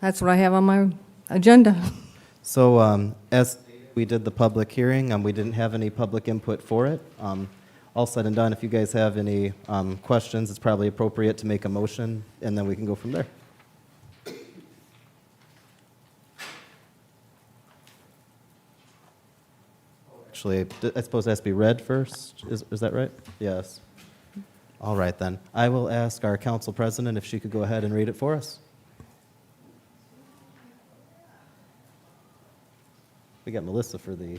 That's what I have on my agenda. So as we did the public hearing, we didn't have any public input for it. All said and done, if you guys have any questions, it's probably appropriate to make a motion, and then we can go from there. Actually, I suppose it has to be read first. Is that right? Yes. All right, then. I will ask our council president if she could go ahead and read it for us. We got Melissa for the...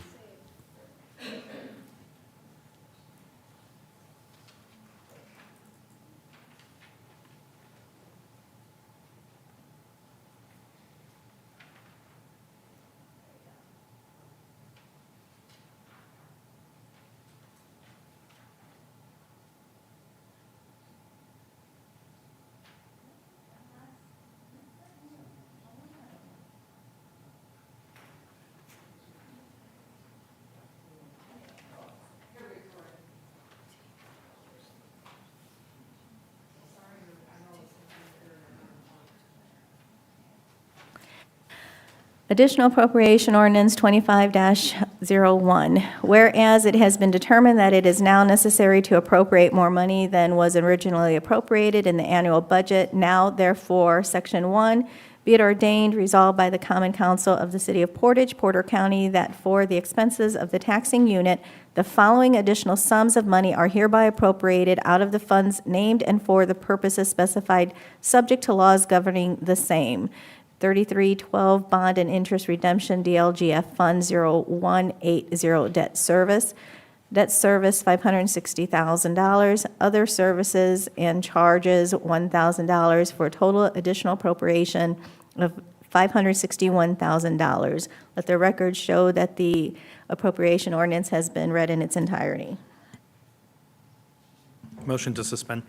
Additional Appropriation Ordinance 25-01. Whereas it has been determined that it is now necessary to appropriate more money than was originally appropriated in the annual budget, now therefore, Section 1, be it ordained, resolved by the Common Council of the City of Portage, Porter County, that for the expenses of the taxing unit, the following additional sums of money are hereby appropriated out of the funds named and for the purposes specified, subject to laws governing the same. 3312 Bond and Interest Redemption DLGF Fund 0180 Debt Service. Debt service, $560,000. Other services and charges, $1,000 for a total additional appropriation of $561,000. Let the record show that the appropriation ordinance has been read in its entirety. Motion to suspend.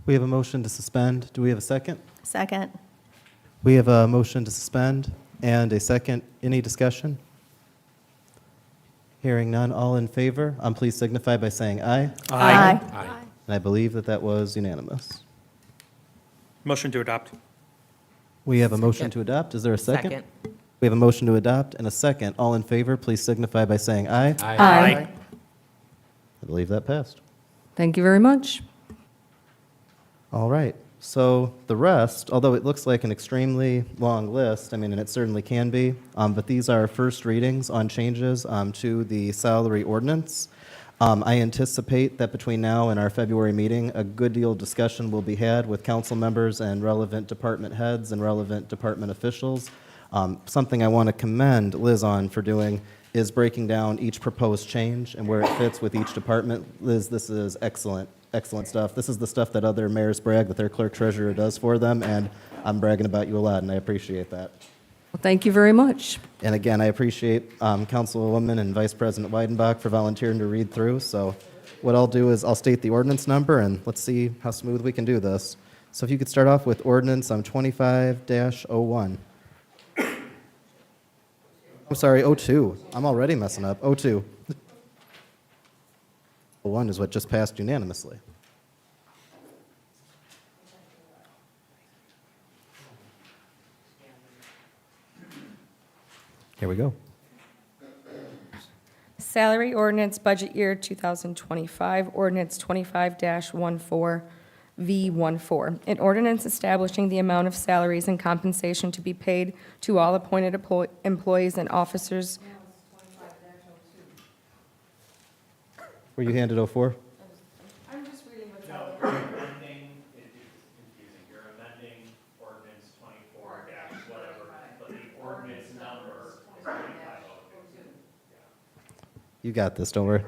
We have a motion to suspend. Do we have a second? Second. We have a motion to suspend and a second. Any discussion? Hearing none, all in favor, please signify by saying aye. Aye. And I believe that that was unanimous. Motion to adopt. We have a motion to adopt. Is there a second? Second. We have a motion to adopt and a second. All in favor, please signify by saying aye. Aye. I believe that passed. Thank you very much. All right. So the rest, although it looks like an extremely long list, and it certainly can be, but these are first readings on changes to the salary ordinance. I anticipate that between now and our February meeting, a good deal of discussion will be had with council members and relevant department heads and relevant department officials. Something I want to commend Liz on for doing is breaking down each proposed change and where it fits with each department. Liz, this is excellent. Excellent stuff. This is the stuff that other mayors brag that their clerk treasurer does for them, and I'm bragging about you a lot, and I appreciate that. Well, thank you very much. And again, I appreciate Councilwoman and Vice President Weidenbach for volunteering to read through. So what I'll do is I'll state the ordinance number, and let's see how smooth we can do this. So if you could start off with ordinance 25-01. I'm sorry, 02. I'm already messing up. 02. 01 is what just passed unanimously. Here we go. Salary Ordinance Budget Year 2025, Ordinance 25-14V14. An ordinance establishing the amount of salaries and compensation to be paid to all appointed employees and officers. Were you handed 04? I'm just reading what's No, you're amending, it's confusing, you're amending ordinance 24-14 You got this, don't worry.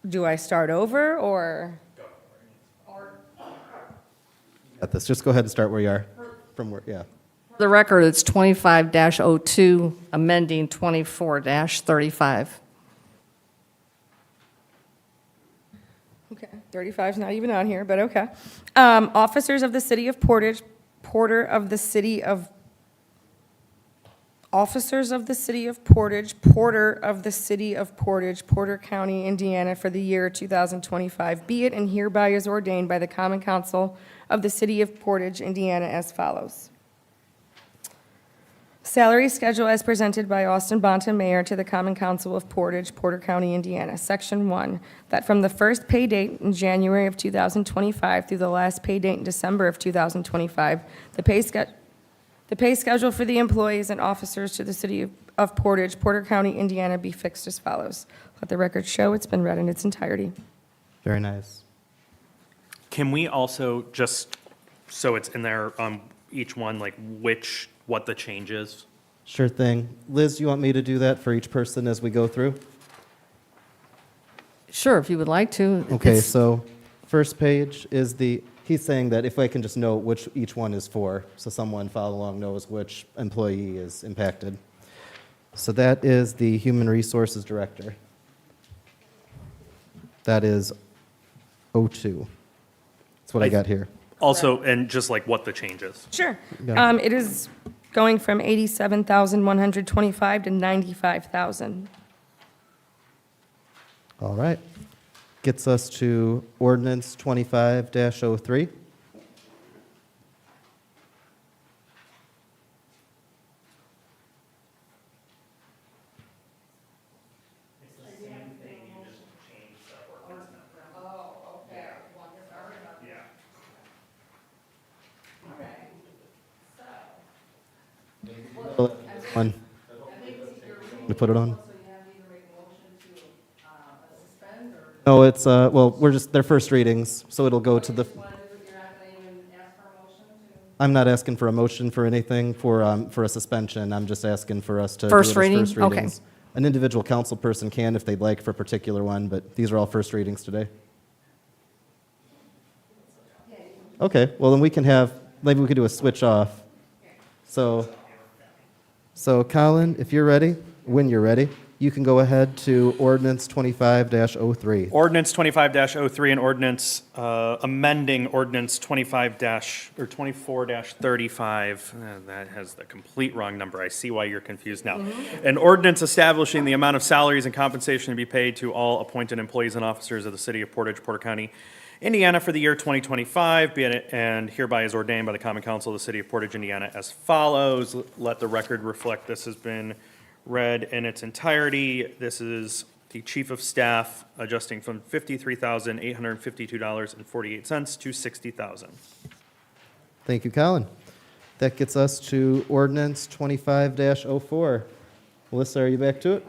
Do I start over, or? Got this. Just go ahead and start where you are. From where, yeah. For the record, it's 25-02, amending 24-35. Okay, 35's not even on here, but okay. Officers of the City of Portage, Porter of the City of, Officers of the City of Portage, Porter of the City of Portage, Porter County, Indiana, for the year 2025, be it and hereby is ordained by the Common Council of the City of Portage, Indiana, as follows. Salary schedule as presented by Austin Bonta, Mayor, to the Common Council of Portage, Porter County, Indiana. Section 1, that from the first pay date in January of 2025 through the last pay date in December of 2025, the pay schedule for the employees and officers to the City of Portage, Porter County, Indiana, be fixed as follows. Let the record show it's been read in its entirety. Very nice. Can we also just, so it's in there, each one, like what the change is? Sure thing. Liz, you want me to do that for each person as we go through? Sure, if you would like to. Okay, It's- so first page is he's saying that if I can just know which each one is for, so someone follow along knows which employee is impacted. So that is the Human Resources Director. That is 02. That's what I got here. Also, and just like what the change is. Sure. Yeah. It is going from 87,125 to 95,000. All right. Gets us to ordinance 25-03. One. We put it on? No, it's, well, they're first readings, so it'll go to the. I'm not asking for a motion for anything for a suspension. I'm just asking for us to. do it First as reading? first Okay. readings. An individual council person can if they'd like for a particular one, but these are all first readings today. Okay, well, then we can maybe we could do a switch off. So Colin, if you're ready, when you're ready, you can go ahead to ordinance 25-03. Ordinance 25-03 and ordinance amending ordinance 24-35. That has the complete wrong number. I see why you're confused now. An ordinance establishing the amount of salaries and compensation to be paid to all appointed employees and officers of the City of Portage, Porter County, Indiana for the year 2025, be it and hereby is ordained by the Common Council of the City of Portage, Indiana as follows. Let the record reflect this has been read in its entirety. This is the Chief of Staff adjusting from $53,852.48 to $60,000. Thank you, Colin. That gets us to ordinance 25-04. Melissa, are you back to it?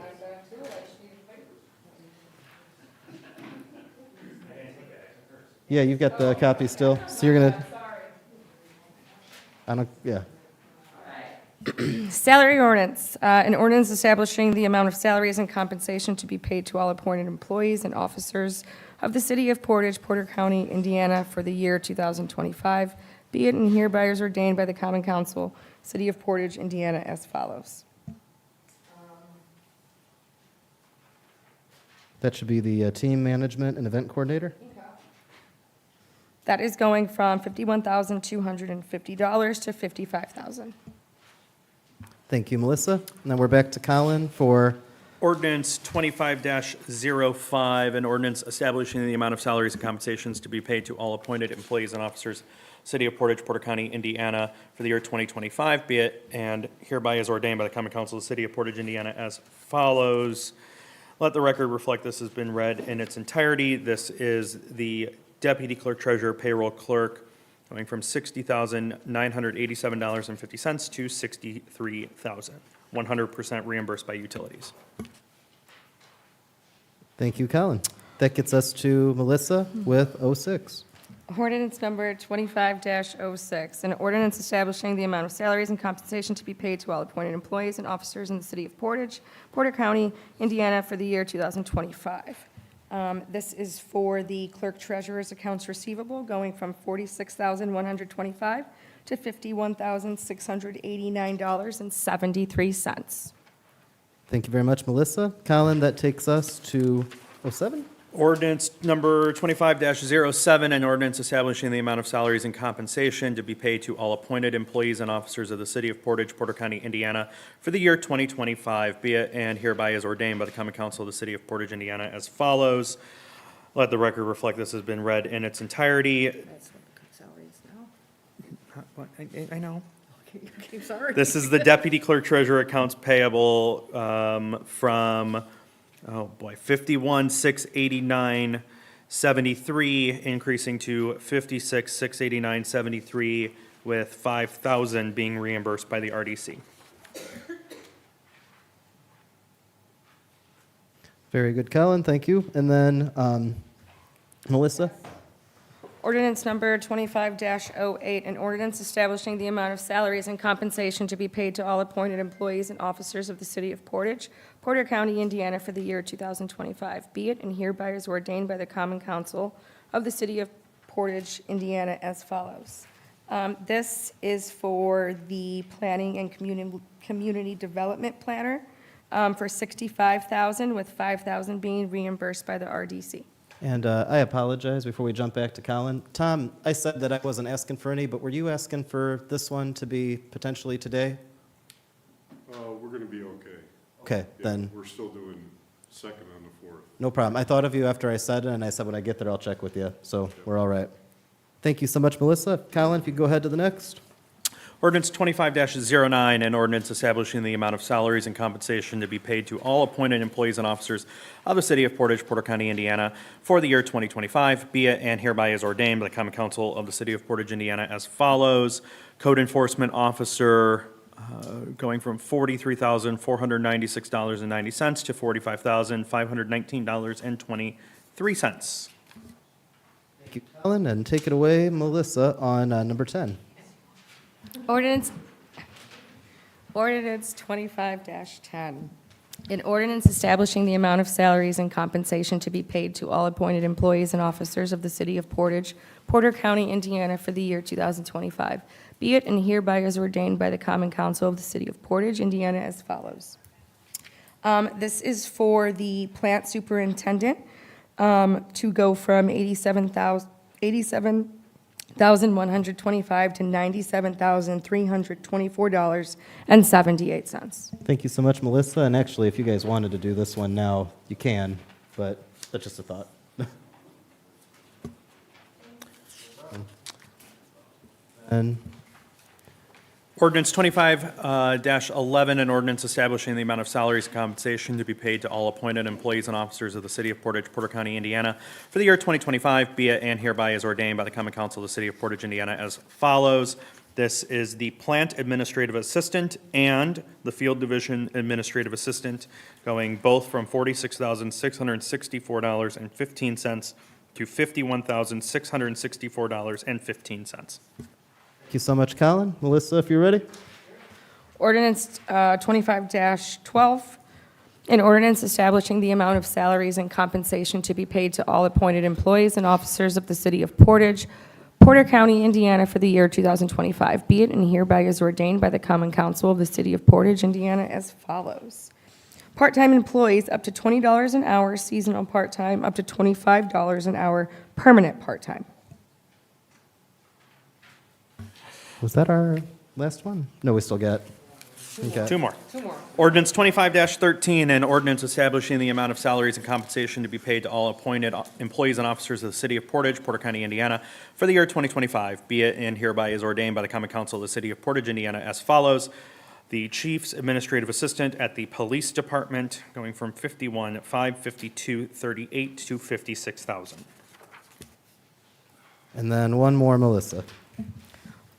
Yeah, you've got the copy still. So you're gonna. Yeah. Salary ordinance, an ordinance establishing the amount of salaries and compensation to be paid to all appointed employees and officers of the City of Portage, Porter County, Indiana for the year 2025, be it and hereby is ordained by the Common Council, City of Portage, Indiana, as follows. That should be the team management and event coordinator. That is going from $51,250 to $55,000. Thank you, Melissa. And then we're back to Colin for Ordinance 25-05, an ordinance establishing the amount of salaries and compensations to be paid to all appointed employees and officers, City of Portage, Porter County, Indiana, for the year 2025, be it and hereby is ordained by the Common Council of the City of Portage, Indiana, as follows. Let the record reflect this has been read in its entirety. This is the Deputy Clerk Treasurer Payroll Clerk, going from $60,987.50 to $63,000, 100% reimbursed by utilities. Thank you, Colin. That gets us to Melissa with 06. Ordinance number 25-06, an ordinance establishing the amount of salaries and compensation to be paid to all appointed employees and officers in the city of Portage, Porter County, Indiana for the year 2025. This is for the clerk treasurer's accounts receivable, going from $46,125 to $51,689.73. Thank you very much, Melissa. Colin, that takes us to 07. Ordinance number 25-07, an ordinance establishing the amount of salaries and compensation to be paid to all appointed employees and officers of the city of Portage, Porter County, Indiana for the year 2025, be it and hereby is ordained by the Common Council of the city of Portage, Indiana as follows. Let the record reflect this has been read in its entirety. That's what salaries now. I know. Okay, sorry. This is the deputy clerk treasurer accounts payable from, oh boy, 51,689.73, increasing to 56,689.73, with 5,000 being reimbursed by the RDC. Very good, Colin, thank you. And then Melissa? Ordinance number 25-08, an ordinance establishing the amount of salaries and compensation to be paid to all appointed employees and officers of the city of Portage, Porter County, Indiana for the year 2025. Be it and hereby is ordained by the Common Council of the city of Portage, Indiana as follows. This is for the planning and community development planner for $65,000, with $5,000 being reimbursed by the RDC. And I apologize before we jump back to Colin. Tom, I said that I wasn't asking for any, but were you asking for this one to be potentially today? We're going to be okay. Okay, Yeah, then, we're still doing second on the 4th. no problem. I thought of you after I said it, and I said when I get there, I'll check with you. So we're all right. Thank you so much, Melissa. Colin, if you could go ahead to the next. Ordinance 25-09, an ordinance establishing the amount of salaries and compensation to be paid to all appointed employees and officers of the city of Portage, Porter County, Indiana for the year 2025, be it and hereby is ordained by the Common Council of the city of Portage, Indiana as follows. Code enforcement officer going from $43,496.90 to $45,519.23. Thank you, Colin, and take it away, Melissa, on number 10. Ordinance 25-10. An ordinance establishing the amount of salaries and compensation to be paid to all appointed employees and officers of the city of Portage, Porter County, Indiana for the year 2025. Be it and hereby is ordained by the Common Council of the city of Portage, Indiana as follows. This is for the plant superintendent to go from $87,125 to $97,324.78. Thank you so much, Melissa. And actually, if you guys wanted to do this one now, you can, but that's just a thought. And Ordinance 25-11, an ordinance establishing the amount of salaries and compensation to be paid to all appointed employees and officers of the city of Portage, Porter County, Indiana for the year 2025, be it and hereby is ordained by the Common Council of the city of Portage, Indiana as follows. This is the plant administrative assistant and the field division administrative assistant, going both from $46,664.15 to $51,664.15. thank you so much, Colin. Melissa, if you're ready. Ordinance 25-12, an ordinance establishing the amount of salaries and compensation to be paid to all appointed employees and officers of the city of Portage, Porter County, Indiana for the year 2025. Be it and hereby is ordained by the Common Council of the city of Portage, Indiana as follows. Part-time employees up to $20 an hour, seasonal part-time up to $25 an hour, permanent part-time. Was that our last one? No, we still got. Okay. Two more. Ordinance 25-13, an ordinance establishing the amount of salaries and compensation to be paid to all appointed employees and officers of the city of Portage, Porter County, Indiana for the year 2025. Be it and hereby is ordained by the Common Council of the city of Portage, Indiana as follows. The chief's administrative assistant at the police department going from $51,552.38 to $56,000. And then one more, Melissa.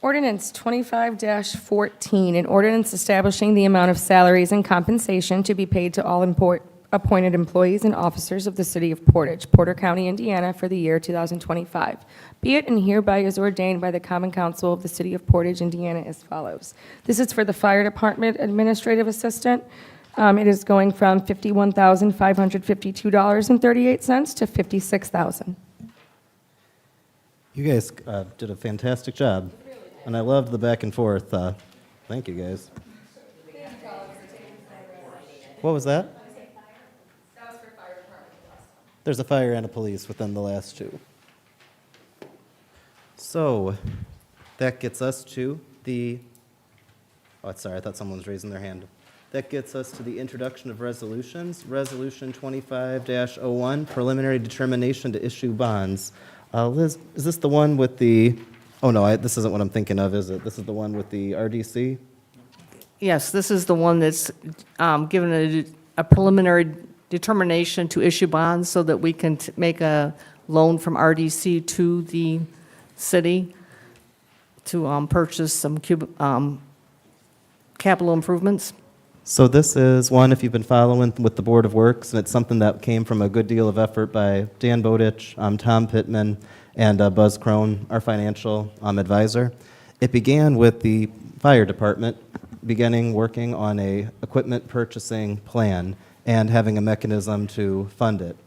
Ordinance 25-14, an ordinance establishing the amount of salaries and compensation to be paid to all appointed employees and officers of the City of Portage, Porter County, Indiana, for the year 2025. Be it and hereby is ordained by the Common Council of the City of Portage, Indiana, as follows. This is for the Fire Department Administrative Assistant. It is going from $51,552.38 to $56,000. You guys did a fantastic job, and I loved the back and forth. Thank you, guys. What was that? That was for Fire Department. There's a fire and a police within the last two. So that gets us to the, oh, sorry, I thought someone was raising their hand. That gets us to the introduction of resolutions. Resolution 25-01, preliminary determination to issue bonds. Liz, is this the one with the, oh no, this isn't what I'm thinking of, is it? This is the one with the RDC? Yes, this is the one that's given a preliminary determination to issue bonds so that we can make a loan from RDC to the city to purchase some capital improvements. So this is one, if you've been following with the Board of Works, and it's something that came from a good deal of effort by Dan Bowditch, Tom Pittman, and Buzz Crone, our financial advisor. It began with the fire department beginning working on a equipment purchasing plan and having a mechanism to fund it.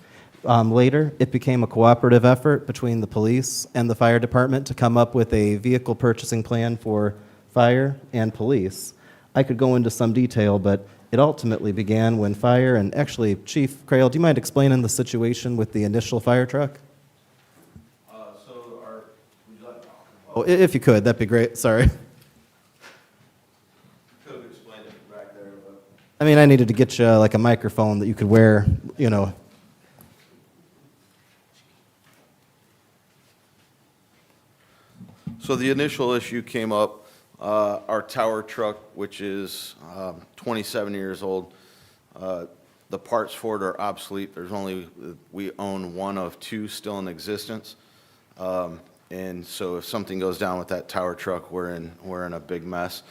Later, it became a cooperative effort between the police and the fire department to come up with a vehicle purchasing plan for fire and police. I could go into some detail, but it ultimately began when fire, and actually, Chief Crail, do you mind explaining the situation with the initial fire truck? Would you like, Oh, if you could, that'd be great, sorry. could have explained it back there, but. I mean, I needed to get you like a microphone that you could wear, you know. So the initial issue came up, our tower truck, which is 27 years old, the parts for it are obsolete. We own one of two still in existence. And so if something goes down with that tower truck, we're in a big mess.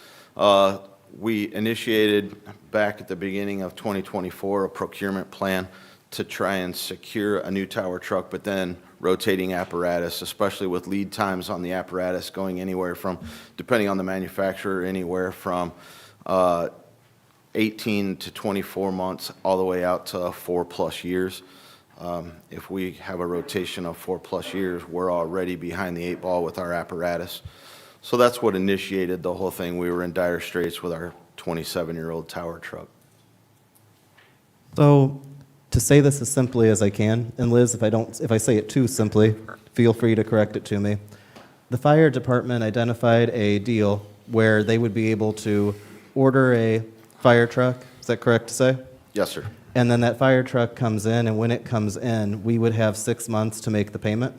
We initiated back at the beginning of 2024 a procurement plan to try and secure a new tower truck, but then rotating apparatus, especially with lead times on the apparatus going anywhere from, depending on the manufacturer, anywhere from 18 to 24 months all the way out to 4+ years. If we have a rotation of 4+ years, we're already behind the 8 ball with our apparatus. So that's what initiated the whole thing. We were in dire straits with our 27-year-old tower truck. So to say this as simply as I can, and Liz, if I say it too simply, feel free to correct it to me. The fire department identified a deal where they would be able to order a fire truck. Is that correct to say? Yes, sir. And then that fire truck comes in, and when it comes in, we would have 6 months to make the payment?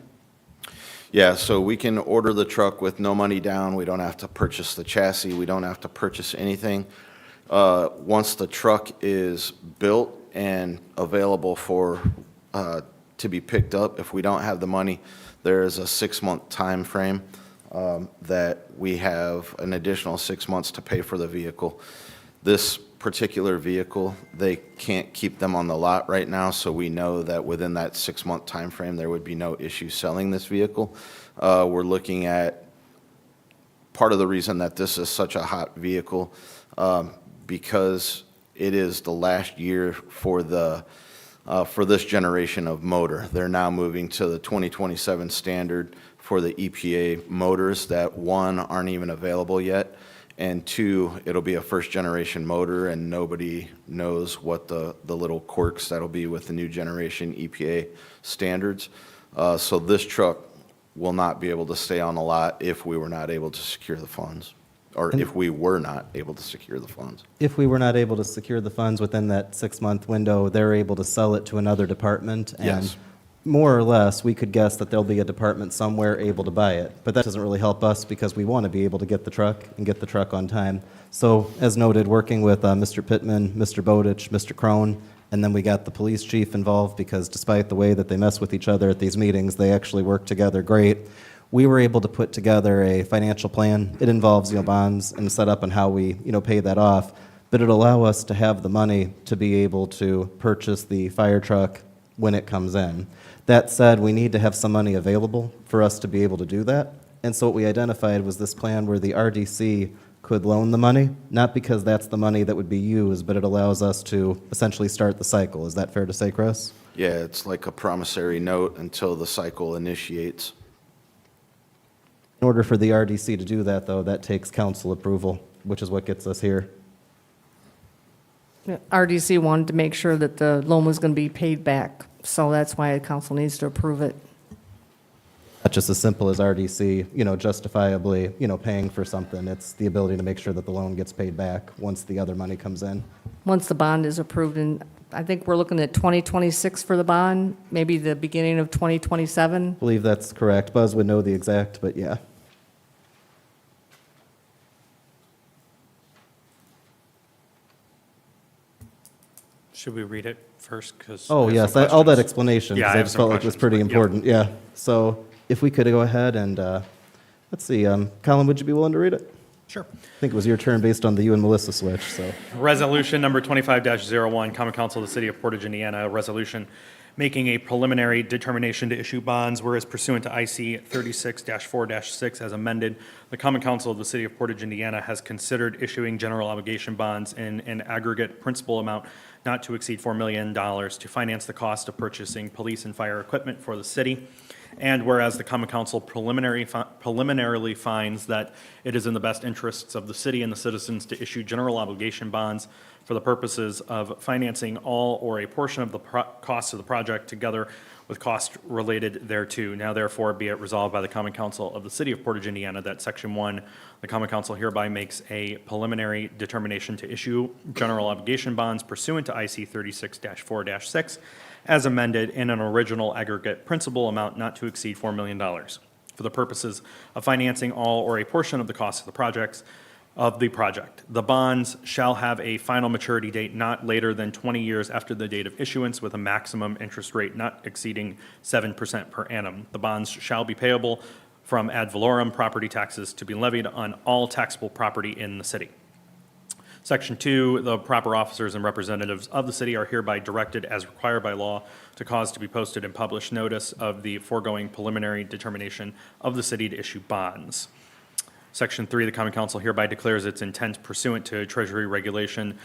Yeah, so we can order the truck with no money down. We don't have to purchase the chassis. We don't have to purchase anything. Once the truck is built and available for to be picked up, if we don't have the money, there is a 6-month time frame that we have an additional 6 months to pay for the vehicle. This particular vehicle, they can't keep them on the lot right now, so we know that within that 6-month time frame, there would be no issue selling this vehicle. We're looking at part of the reason that this is such a hot vehicle, because it is the last year for this generation of motor. They're now moving to the 2027 standard for the EPA motors that, one, aren't even available yet, and two, it'll be a first-generation motor, and nobody knows what the little quirks that'll be with the new generation EPA standards. So this truck will not be able to stay on the lot if we were not able to secure the funds, or if we were not able to secure the funds. If we were not able to secure the funds within that 6-month window, they're able to sell it to another department? Yes. And more or less, we could guess that there'll be a department somewhere able to buy it. But that doesn't really help us because we want to be able to get the truck and get the truck on time. So, as noted, working with Mr. Pittman, Mr. Bowditch, Mr. Crone, and then we got the police chief involved because despite the way that they mess with each other at these meetings, they actually work together great. We were able to put together a financial plan. It involves, bonds and set up on how we, pay that off. but it'll allow us to have the money to be able to purchase the fire truck when it comes in. That said, we need to have some money available for us to be able to do that. And so what we identified was this plan where the RDC could loan the money, not because that's the money that would be used, but it allows us to essentially start the cycle. Is that fair to say, Chris? Yeah, it's like a promissory note until the cycle initiates. In order for the RDC to do that, though, that takes council approval, which is what gets us here. RDC wanted to make sure that the loan was going to be paid back, so that's why the council needs to approve it. Not just as simple as RDC, justifiably, paying for something. It's the ability to make sure that the loan gets paid back once the other money comes in. Once the bond is approved, and I think we're looking at 2026 for the bond, maybe the beginning of 2027. I believe that's correct. Buzz would know the exact, but yeah. Should we read it first? Oh, yes, all that explanation, Yeah, because I I have just some felt like it was questions, pretty but yeah. important, yeah. So if we could go ahead and, let's see, Colin, would you be willing to read it? Sure. I think it was your turn based on the you and Melissa switch, so. Resolution number 25-01, Common Council of the City of Portage, Indiana, a resolution making a preliminary determination to issue bonds, whereas pursuant to IC 36-4-6 as amended, the Common Council of the City of Portage, Indiana has considered issuing general obligation bonds in an aggregate principal amount not to exceed $4 million to finance the cost of purchasing police and fire equipment for the city. And whereas the Common Council preliminarily finds that it is in the best interests of the city and the citizens to issue general obligation bonds for the purposes of financing all or a portion of the costs of the project together with costs related thereto. Now therefore be it resolved by the Common Council of the City of Portage, Indiana, that Section 1, the Common Council hereby makes a preliminary determination to issue general obligation bonds pursuant to IC 36-4-6 as amended in an original aggregate principal amount not to exceed $4 million for the purposes of financing all or a portion of the cost of the project. The bonds shall have a final maturity date not later than 20 years after the date of issuance with a maximum interest rate not exceeding 7% per annum. The bonds shall be payable from ad valorem property taxes to be levied on all taxable property in the city. Section 2, the proper officers and representatives of the city are hereby directed as required by law to cause to be posted and published notice of the foregoing preliminary determination of the city to issue bonds. Section 3, the Common Council hereby declares its intent pursuant to Treasury Regulation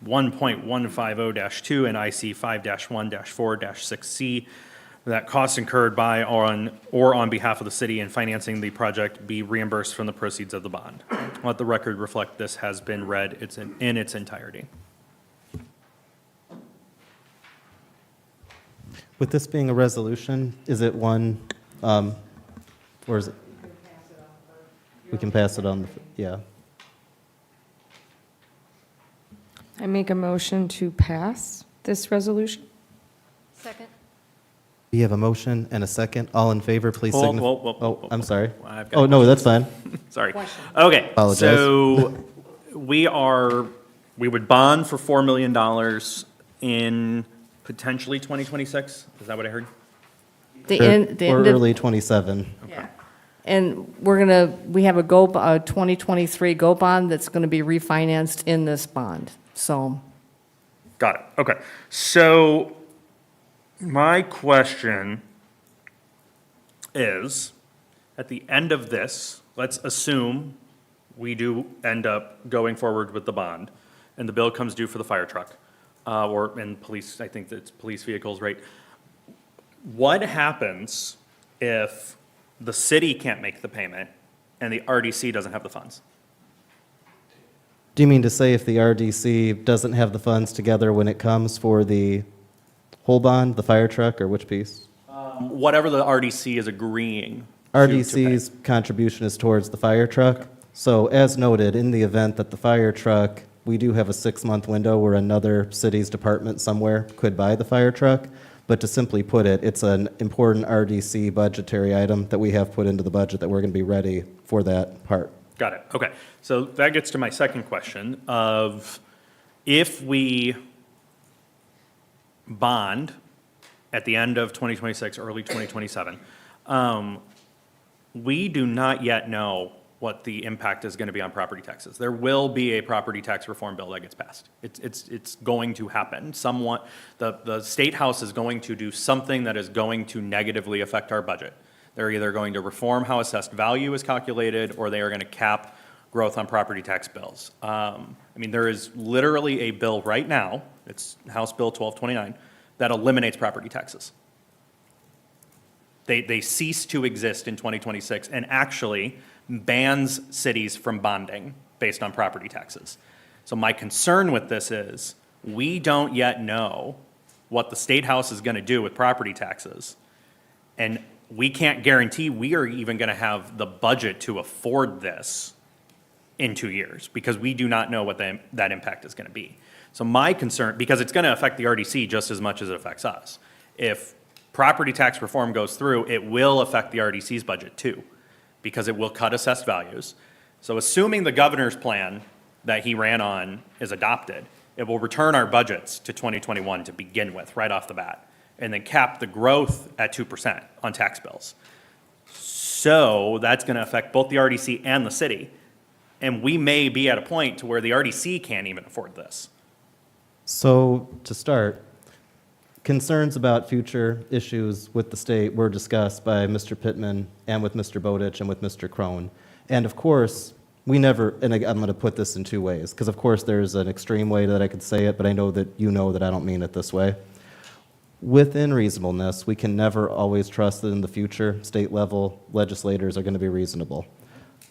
1.150-2 and IC 5-1-4-6C that costs incurred by or on behalf of the city in financing the project be reimbursed from the proceeds of the bond. Let the record reflect this has been read in its entirety. With this being a resolution, is it one, or is it? We can pass it on, yeah. I make a motion to pass this resolution. Second. We have a motion and a second. All in favor, please Whoa, signify. whoa, whoa, whoa, Oh, whoa, I'm sorry. whoa. I've got Oh, a no, question. that's fine. Sorry. Question. Okay. Apologize. So we would bond for $4 million in potentially 2026? Is that what I heard? The Or end of. early 27. Yeah. And we have a 2023 GO bond that's going to be refinanced in this bond, so. Got it. Okay. So my question is, at the end of this, let's assume we do end up going forward with the bond, and the bill comes due for the fire truck, and police, I think that's police vehicles, right? What happens if the city can't make the payment and the RDC doesn't have the funds? Do you mean to say if the RDC doesn't have the funds together when it comes for the whole bond, the fire truck, or which piece? Whatever the RDC is agreeing to RDC's contribution is towards the fire truck. So as noted, in the event that the fire truck, we do have a 6-month window where another city's department somewhere could buy the fire truck. But to simply put it, it's an important RDC budgetary item that we have put into the budget that we're going to be ready for that part. Got it. Okay. So that gets to my second question of if we bond at the end of 2026, early 2027, we do not yet know what the impact is going to be on property taxes. There will be a property tax reform bill that gets passed. It's going to happen. Somewhat, the State House is going to do something that is going to negatively affect our budget. They're either going to reform how assessed value is calculated, or they are going to cap growth on property tax bills. I mean, there is literally a bill right now, it's House Bill 1229, that eliminates property taxes. They cease to exist in 2026 and actually bans cities from bonding based on property taxes. So my concern with this is we don't yet know what the State House is going to do with property taxes. And we can't guarantee we are even going to have the budget to afford this in 2 years because we do not know what that impact is going to be. So my concern, because it's going to affect the RDC just as much as it affects us. If property tax reform goes through, it will affect the RDC's budget too, because it will cut assessed values. So assuming the governor's plan that he ran on is adopted, it will return our budgets to 2021 to begin with, right off the bat, and then cap the growth at 2% on tax bills. So that's going to affect both the RDC and the city. And we may be at a point to where the RDC can't even afford this. So to start, concerns about future issues with the state were discussed by Mr. Pittman and with Mr. Bowditch and with Mr. Crone. And of course, we never, and I'm going to put this in two ways, because of course there's an extreme way that I could say it, but I know that you know that I don't mean it this way. Within reasonableness, we can never always trust that in the future, state level legislators are going to be reasonable.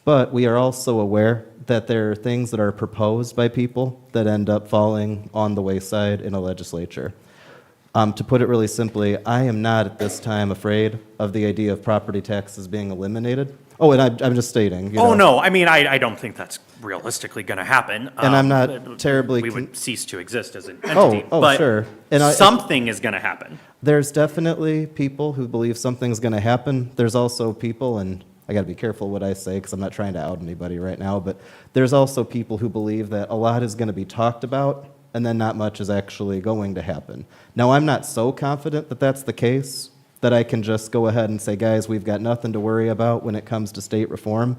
But we are also aware that there are things that are proposed by people that end up falling on the wayside in a legislature. To put it really simply, I am not at this time afraid of the idea of property taxes being eliminated. Oh, and I'm just stating. No, I mean, I don't think that's realistically going to happen. And I'm not terribly. We would cease to exist as an entity. Oh, sure. And something is going to happen. There's definitely people who believe something's going to happen. There's also people, and I got to be careful what I say because I'm not trying to out anybody right now, but there's also people who believe that a lot is going to be talked about and then not much is actually going to happen. Now, I'm not so confident that that's the case that I can just go ahead and say, guys, we've got nothing to worry about when it comes to state reform.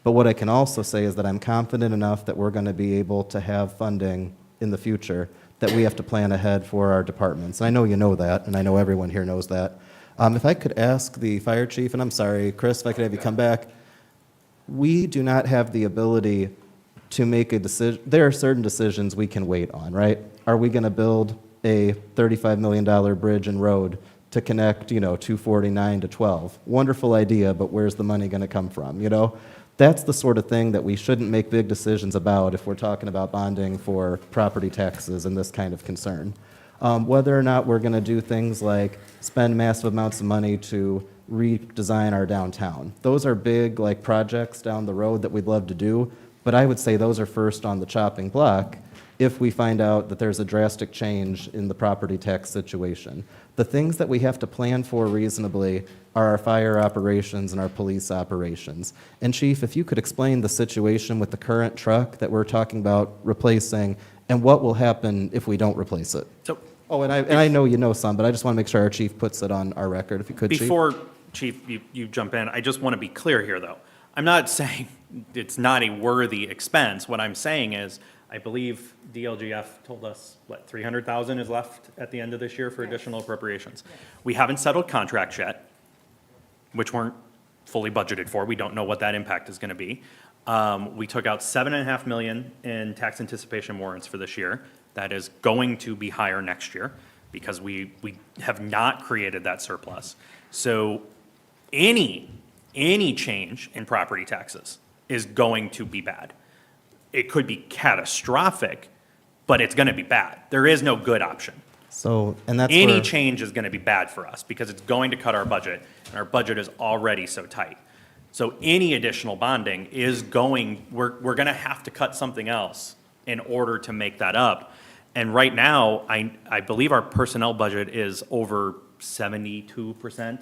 But what I can also say is that I'm confident enough that we're going to be able to have funding in the future that we have to plan ahead for our departments. And I know you know that, and I know everyone here knows that. If I could ask the fire chief, and I'm sorry, Chris, if I could have you come back. We do not have the ability to make a decision. There are certain decisions we can wait on, right? Are we going to build a $35 million bridge and road to connect, 249 to 12? Wonderful idea, but where's the money going to come from, That's the sort of thing that we shouldn't make big decisions about if we're talking about bonding for property taxes and this kind of concern. Whether or not we're going to do things like spend massive amounts of money to redesign our downtown. Those are big projects down the road that we'd love to do, but I would say those are first on the chopping block if we find out that there's a drastic change in the property tax situation. The things that we have to plan for reasonably are our fire operations and our police operations. And Chief, if you could explain the situation with the current truck that we're talking about replacing and what will happen if we don't replace it. So, and I know you know some, but I just want to make sure our chief puts it on our record, if you could, Chief. Before, Chief, you jump in, I just want to be clear here, though. I'm not saying it's not a worthy expense. What I'm saying is, I believe DLGF told us, 300,000 is left at the end of this year for additional appropriations. We haven't settled contracts yet, which weren't fully budgeted for. We don't know what that impact is going to be. We took out $7.5 million in tax anticipation warrants for this year. That is going to be higher next year because we have not created that surplus. So any change in property taxes is going to be bad. It could be catastrophic, but it's going to be bad. There is no good option. So, and that's Any where- change is going to be bad for us because it's going to cut our budget, and our budget is already so tight. So any additional bonding is we're going to have to cut something else in order to make that up. And right now, I believe our personnel budget is over 72%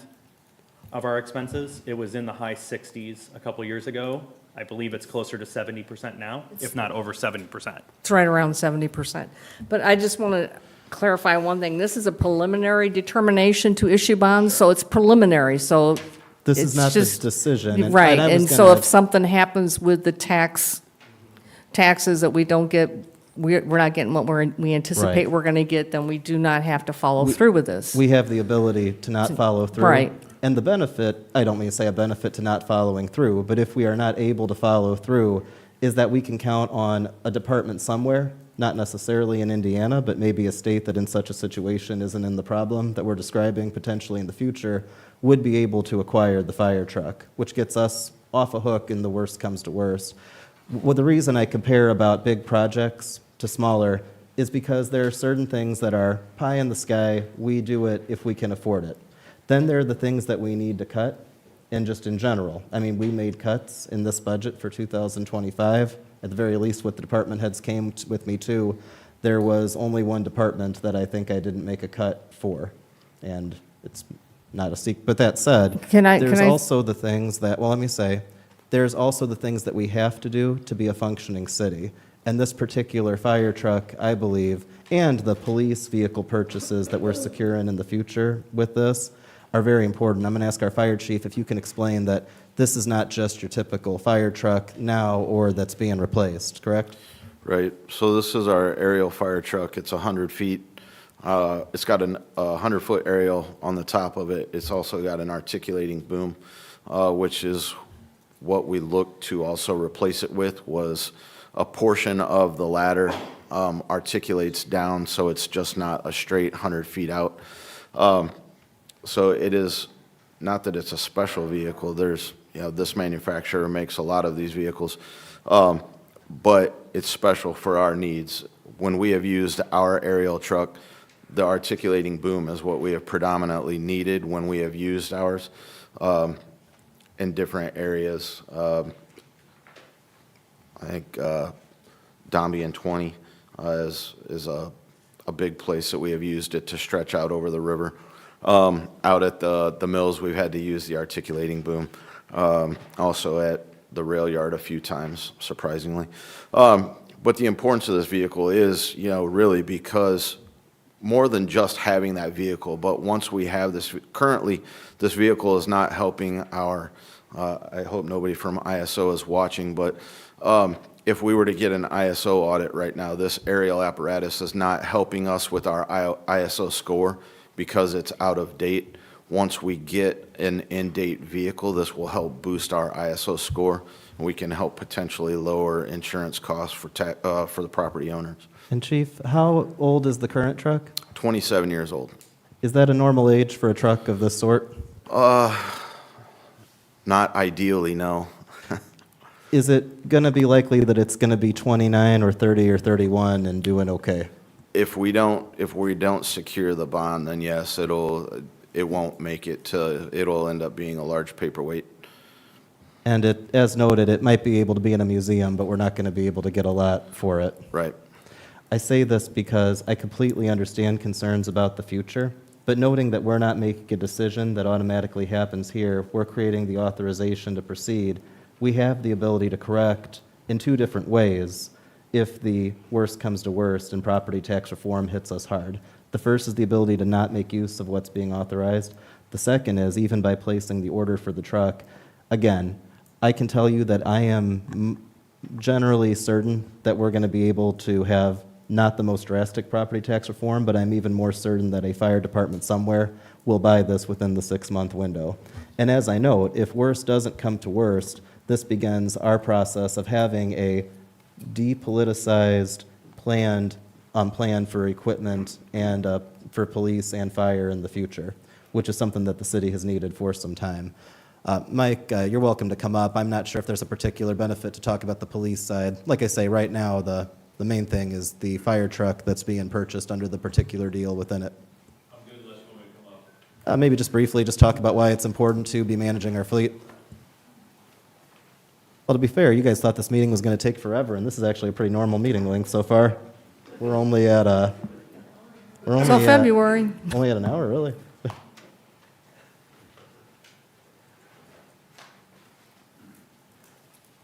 of our expenses. It was in the high 60s a couple years ago. I believe it's closer to 70% now, if not over 70%. It's right around 70%. But I just want to clarify one thing. This is a preliminary determination to issue bonds, so it's preliminary. So This is It's not the just- decision. Right, I was and so gonna- if something happens with the taxes that we don't get, we're not getting what we anticipate Right. we're going to get, then we do not have to follow through with this. We have the ability to not follow through. Right. And the benefit, I don't mean to say a benefit to not following through, but if we are not able to follow through, is that we can count on a department somewhere, not necessarily in Indiana, but maybe a state that in such a situation isn't in the problem that we're describing potentially in the future, would be able to acquire the fire truck, which gets us off a hook in the worst comes to worst. Well, the reason I compare about big projects to smaller is because there are certain things that are pie in the sky, we do it if we can afford it. Then there are the things that we need to cut, and just in general. I mean, we made cuts in this budget for 2025. At the very least, what the department heads came with me to, there was only one department that I think I didn't make a cut for. And it's not a secret. But that said, there's also the things that, well, let me say, there's also the things that we have to do to be a functioning city. And this particular fire truck, I believe, and the police vehicle purchases that we're securing in the future with this are very important. I'm going to ask our fire chief if you can explain that this is not just your typical fire truck now or that's being replaced, correct? Right, so this is our aerial fire truck. It's 100 feet. It's got a 100-foot aerial on the top of it. It's also got an articulating boom, which is what we looked to also replace it with, was a portion of the ladder articulates down, so it's just not a straight 100 feet out. So it is, not that it's a special vehicle, there's, this manufacturer makes a lot of these vehicles, but it's special for our needs. When we have used our aerial truck, the articulating boom is what we have predominantly needed when we have used ours in different areas. I think Dombey and 20 is a big place that we have used it to stretch out over the river. Out at the mills, we've had to use the articulating boom. Also at the rail yard a few times, surprisingly. But the importance of this vehicle is, really because more than just having that vehicle, but once we have this, currently, this vehicle is not helping our, I hope nobody from ISO is watching, but if we were to get an ISO audit right now, this aerial apparatus is not helping us with our ISO score because it's out of date. Once we get an in-date vehicle, this will help boost our ISO score, and we can help potentially lower insurance costs for the property owners. And Chief, how old is the current truck? 27 years old. Is that a normal age for a truck of this sort? Not ideally, no. Is it going to be likely that it's going to be 29 or 30 or 31 and doing okay? If we don't secure the bond, then yes, it won't make it to, it'll end up being a large paperweight. And it, as noted, it might be able to be in a museum, but we're not going to be able to get a lot for it. Right. I say this because I completely understand concerns about the future, but noting that we're not making a decision that automatically happens here, we're creating the authorization to proceed. We have the ability to correct in two different ways if the worst comes to worst and property tax reform hits us hard. The first is the ability to not make use of what's being authorized. The second is, even by placing the order for the truck, again, I can tell you that I am generally certain that we're going to be able to have not the most drastic property tax reform, but I'm even more certain that a fire department somewhere will buy this within the 6-month window. And as I note, if worst doesn't come to worst, this begins our process of having a depoliticized plan for equipment and for police and fire in the future, which is something that the city has needed for some time. Mike, you're welcome to come up. I'm not sure if there's a particular benefit to talk about the police side. Like I say, right now, the main thing is the fire truck that's being purchased under the particular deal within it. I'm good unless you want me to come up. Maybe just briefly, just talk about why it's important to be managing our fleet. Well, to be fair, you guys thought this meeting was going to take forever, and this is actually a pretty normal meeting length so far. We're only at February. Only at an hour, really.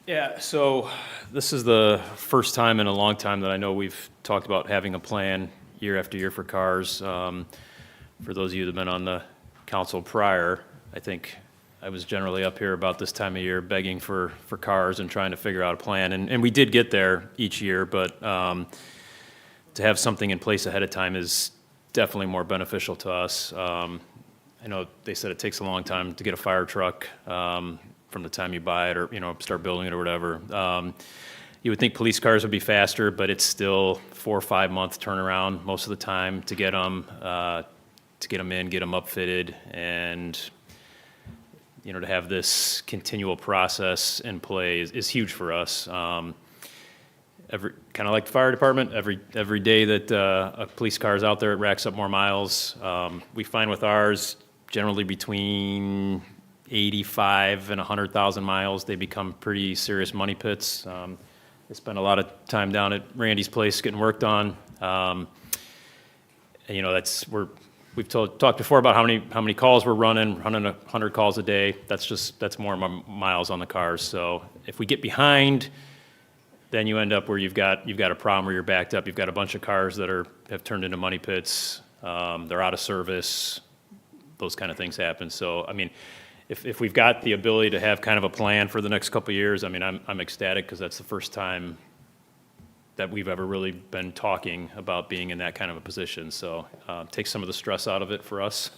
Yeah, so this is the first time in a long time that I know we've talked about having a plan year after year for cars. For those of you that have been on the council prior, I think I was generally up here about this time of year begging for cars and trying to figure out a plan. And we did get there each year, but to have something in place ahead of time is definitely more beneficial to us. I know they said it takes a long time to get a fire truck from the time you buy it or, start building it or whatever. You would think police cars would be faster, but it's still 4 or 5 month turnaround most of the time to get them in, get them upfitted, and to have this continual process in play is huge for us. Kind of like the fire department, every day that a police car is out there, it racks up more miles. We find with ours, generally between 85 and 100,000 miles, they become pretty serious money pits. I spent a lot of time down at Randy's place getting worked on. And, we've talked before about how many calls we're running 100 calls a day. That's more miles on the cars. So if we get behind, then you end up where you've got a problem where you're backed up. You've got a bunch of cars that have turned into money pits. They're out of service. Those kind of things happen. So, if we've got the ability to have kind of a plan for the next couple of years, I'm ecstatic because that's the first time that we've ever really been talking about being in that kind of a position. So take some of the stress out of it for us.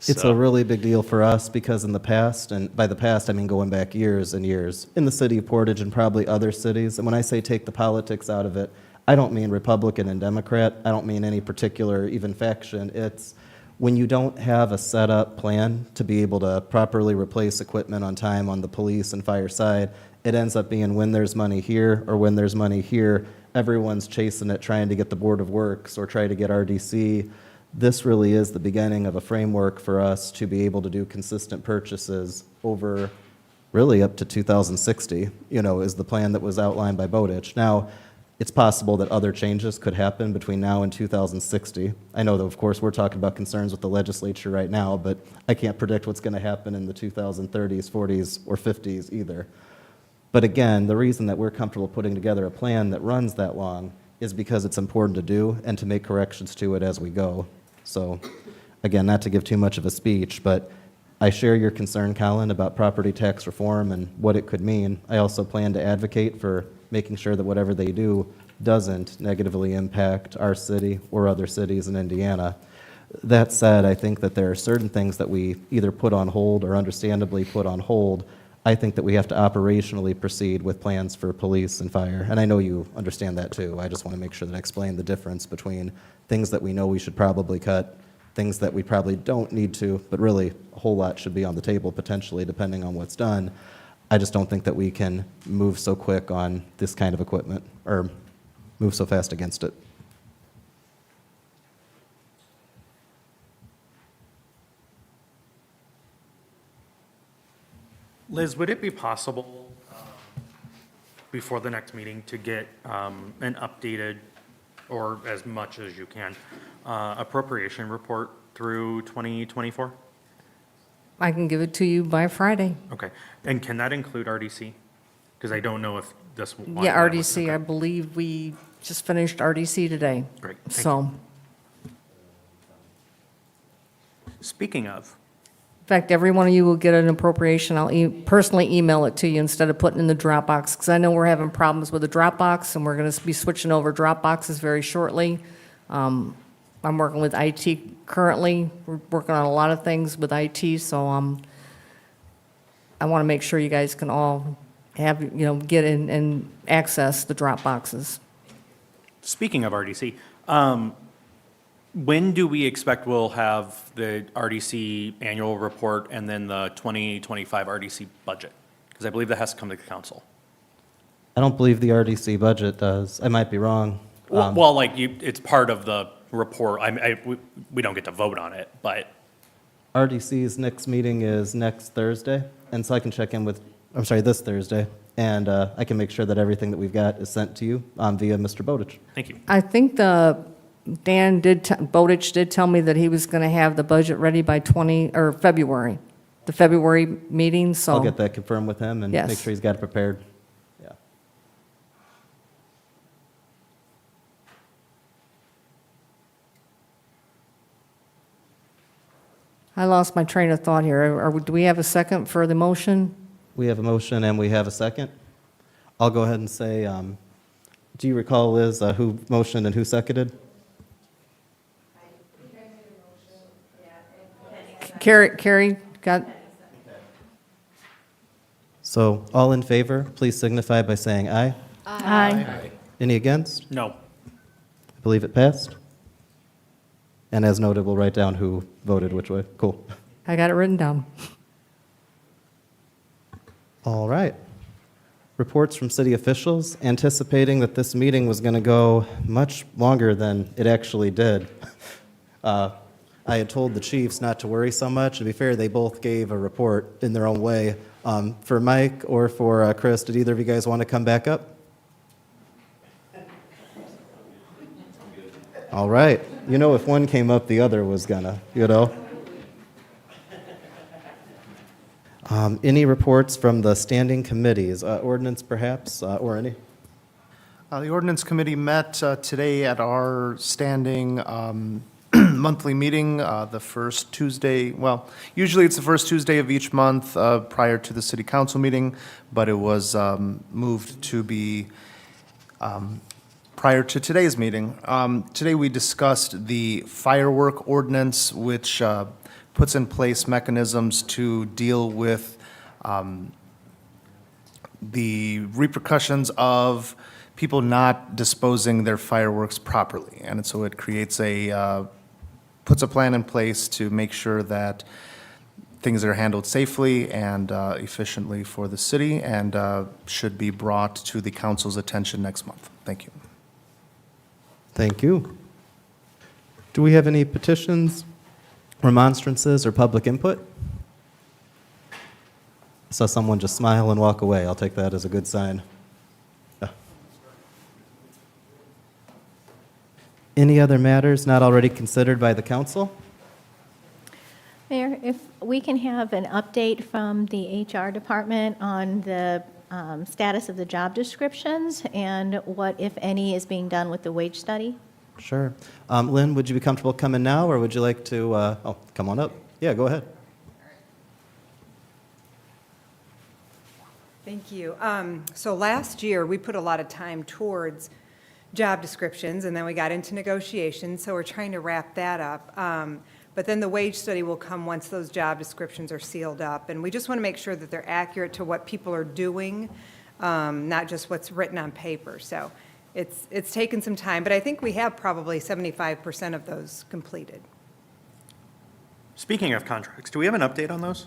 It's a really big deal for us because in the past, and by the past I mean going back years and years, in the city of Portage and probably other cities, and when I say take the politics out of it, I don't mean Republican and Democrat. I don't mean any particular even faction. It's when you don't have a set-up plan to be able to properly replace equipment on time on the police and fire side, it ends up being when there's money here or when there's money here, everyone's chasing it, trying to get the Board of Works or try to get RDC. This really is the beginning of a framework for us to be able to do consistent purchases over really up to 2060, is the plan that was outlined by Bowditch. Now, it's possible that other changes could happen between now and 2060. I know that, of course, we're talking about concerns with the legislature right now, but I can't predict what's going to happen in the 2030s, 40s, or 50s either. But again, the reason that we're comfortable putting together a plan that runs that long is because it's important to do and to make corrections to it as we go. So, again, not to give too much of a speech, but I share your concern, Colin, about property tax reform and what it could mean. I also plan to advocate for making sure that whatever they do doesn't negatively impact our city or other cities in Indiana. That said, I think that there are certain things that we either put on hold or understandably put on hold. I think that we have to operationally proceed with plans for police and fire. And I know you understand that too. I just want to make sure that I explain the difference between things that we know we should probably cut, things that we probably don't need to, but really a whole lot should be on the table potentially depending on what's done. I just don't think that we can move so quick on this kind of equipment or move so fast against it. Liz, would it be possible before the next meeting to get an updated, or as much as you can, appropriation report through 2024? I can give it to you by Friday. Okay. And can that include RDC? Because I don't know if this. Yeah, RDC, I believe we just finished RDC today. Great, thank So, Speaking of, in fact, every one of you will get an appropriation. I'll personally email it to you instead of putting it in the Dropbox, because I know we're having problems with the Dropbox, and we're going to be switching over Dropboxes very shortly. I'm working with IT currently. We're working on a lot of things with IT, so I want to make sure you guys can all have, get in and access the Dropboxes. speaking of RDC, when do we expect we'll have the RDC annual report and then the 2025 RDC budget? Because I believe that has to come to the council. I don't believe the RDC budget does. I might be wrong. Well, it's part of the report. We don't get to vote on it, but RDC's next meeting is next Thursday, and so I can check in with, this Thursday, and I can make sure that everything that we've got is sent to you via Mr. Bowditch. thank you. I think Bowditch did tell me that he was going to have the budget ready by February, the February meeting, so. I'll get that confirmed with him and Yes. make sure he's got it prepared. Yeah. I lost my train of thought here. Do we have a second for the motion? We have a motion and we have a second. I'll go ahead and say, do you recall, Liz, who motioned and who seconded? Carrie, got, So all in favor, please signify by saying aye. Aye. Any against? No. I believe it passed. And as noted, we'll write down who voted which way. Cool. I got it written down. All right. Reports from city officials, anticipating that this meeting was going to go much longer than it actually did. I had told the chiefs not to worry so much. To be fair, they both gave a report in their own way. For Mike or for Chris, did either of you guys want to come back up? All right. You know, if one came up, the other was gonna, you know? Any reports from the standing committees, ordinance perhaps, or any? The ordinance committee met today at our standing monthly meeting, the first Tuesday, well, usually it's the first Tuesday of each month prior to the city council meeting, but it was moved to be prior to today's meeting. Today we discussed the firework ordinance, which puts in place mechanisms to deal with the repercussions of people not disposing their fireworks properly. And so it creates puts a plan in place to make sure that things are handled safely and efficiently for the city, and should be brought to the council's attention next month. Thank you. Thank you. Do we have any petitions, remonstrances, or public input? I saw someone just smile and walk away. I'll take that as a good sign. Yeah. Any other matters not already considered by the council? Mayor, if we can have an update from the HR department on the status of the job descriptions and what, if any, is being done with the wage study? Sure. Lynn, would you be comfortable coming now, or would you like to, come on up? Yeah, go ahead. Thank you. So last year, we put a lot of time towards job descriptions, and then we got into negotiations, so we're trying to wrap that up. But then the wage study will come once those job descriptions are sealed up, and we just want to make sure that they're accurate to what people are doing, not just what's written on paper. So it's taken some time, but I think we have probably 75% of those completed. Speaking of contracts, do we have an update on those?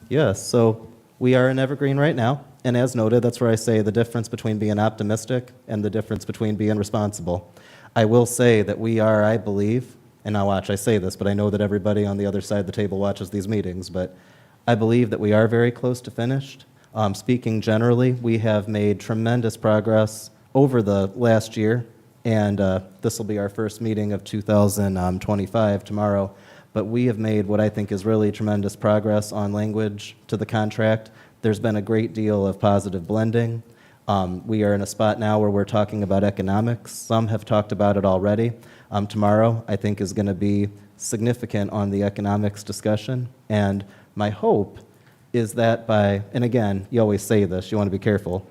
Yes, so we are in Evergreen right now, and as noted, that's where I say the difference between being optimistic and the difference between being responsible. I will say that we are, I believe, and now watch, I say this, but I know that everybody on the other side of the table watches these meetings, but I believe that we are very close to finished. Speaking generally, we have made tremendous progress over the last year, and this will be our first meeting of 2025 tomorrow, but we have made what I think is really tremendous progress on language to the contract. There's been a great deal of positive blending. We are in a spot now where we're talking about economics. Some have talked about it already. Tomorrow, I think, is going to be significant on the economics discussion. And my hope is that and again, you always say this, you want to be careful.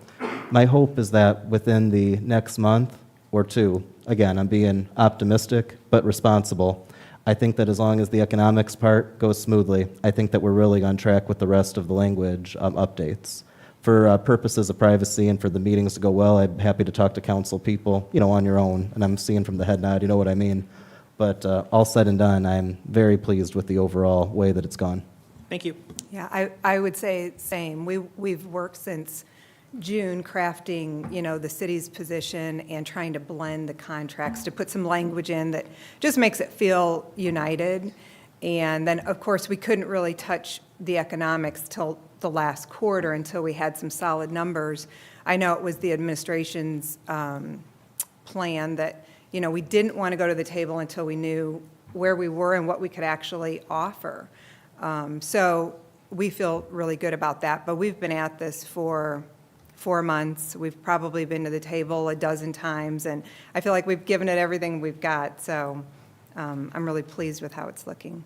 My hope is that within the next month or two, again, I'm being optimistic but responsible, I think that as long as the economics part goes smoothly, I think that we're really on track with the rest of the language updates. For purposes of privacy and for the meetings to go well, I'm happy to talk to council people, on your own, and I'm seeing from the head nod, you know what I mean. But all said and done, I'm very pleased with the overall way that it's gone. Thank you. Yeah, I would say same. We've worked since June crafting, the city's position and trying to blend the contracts to put some language in that just makes it feel united. And then, of course, we couldn't really touch the economics till the last quarter until we had some solid numbers. I know it was the administration's plan that, we didn't want to go to the table until we knew where we were and what we could actually offer. So we feel really good about that. But we've been at this for 4 months. We've probably been to the table a dozen times, and I feel like we've given it everything we've got. So I'm really pleased with how it's looking.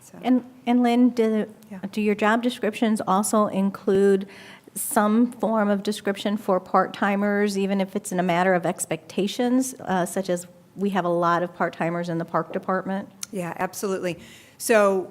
So. And Lynn, do Yeah. your job descriptions also include some form of description for part-timers, even if it's in a matter of expectations, such as we have a lot of part-timers in the park department? Yeah, absolutely. So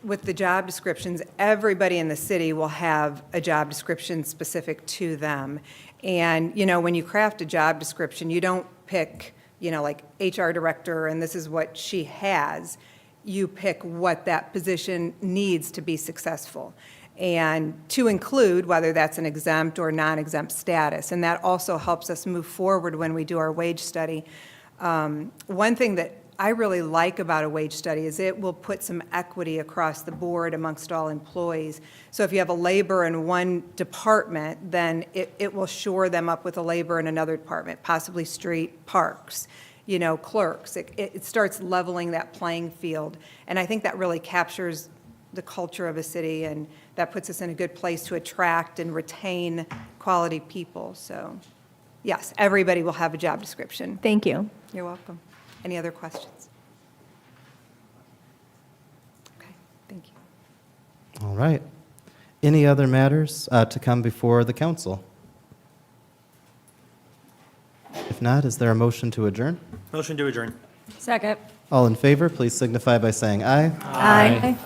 with the job descriptions, everybody in the city will have a job description specific to them. And, when you craft a job description, you don't pick, like HR director, and this is what she has. You pick what that position needs to be successful, and to include whether that's an exempt or non-exempt status. And that also helps us move forward when we do our wage study. One thing that I really like about a wage study is it will put some equity across the board amongst all employees. So if you have a labor in one department, then it will shore them up with a labor in another department, possibly street, parks, clerks. It starts leveling that playing field. And I think that really captures the culture of a city, and that puts us in a good place to attract and retain quality people. So, yes, everybody will have a job description. Thank you. You're welcome. Any other questions? Okay, thank you. All right. Any other matters to come before the council? If not, is there a motion to adjourn? Motion to adjourn. Second. All in favor, please signify by saying aye. Aye.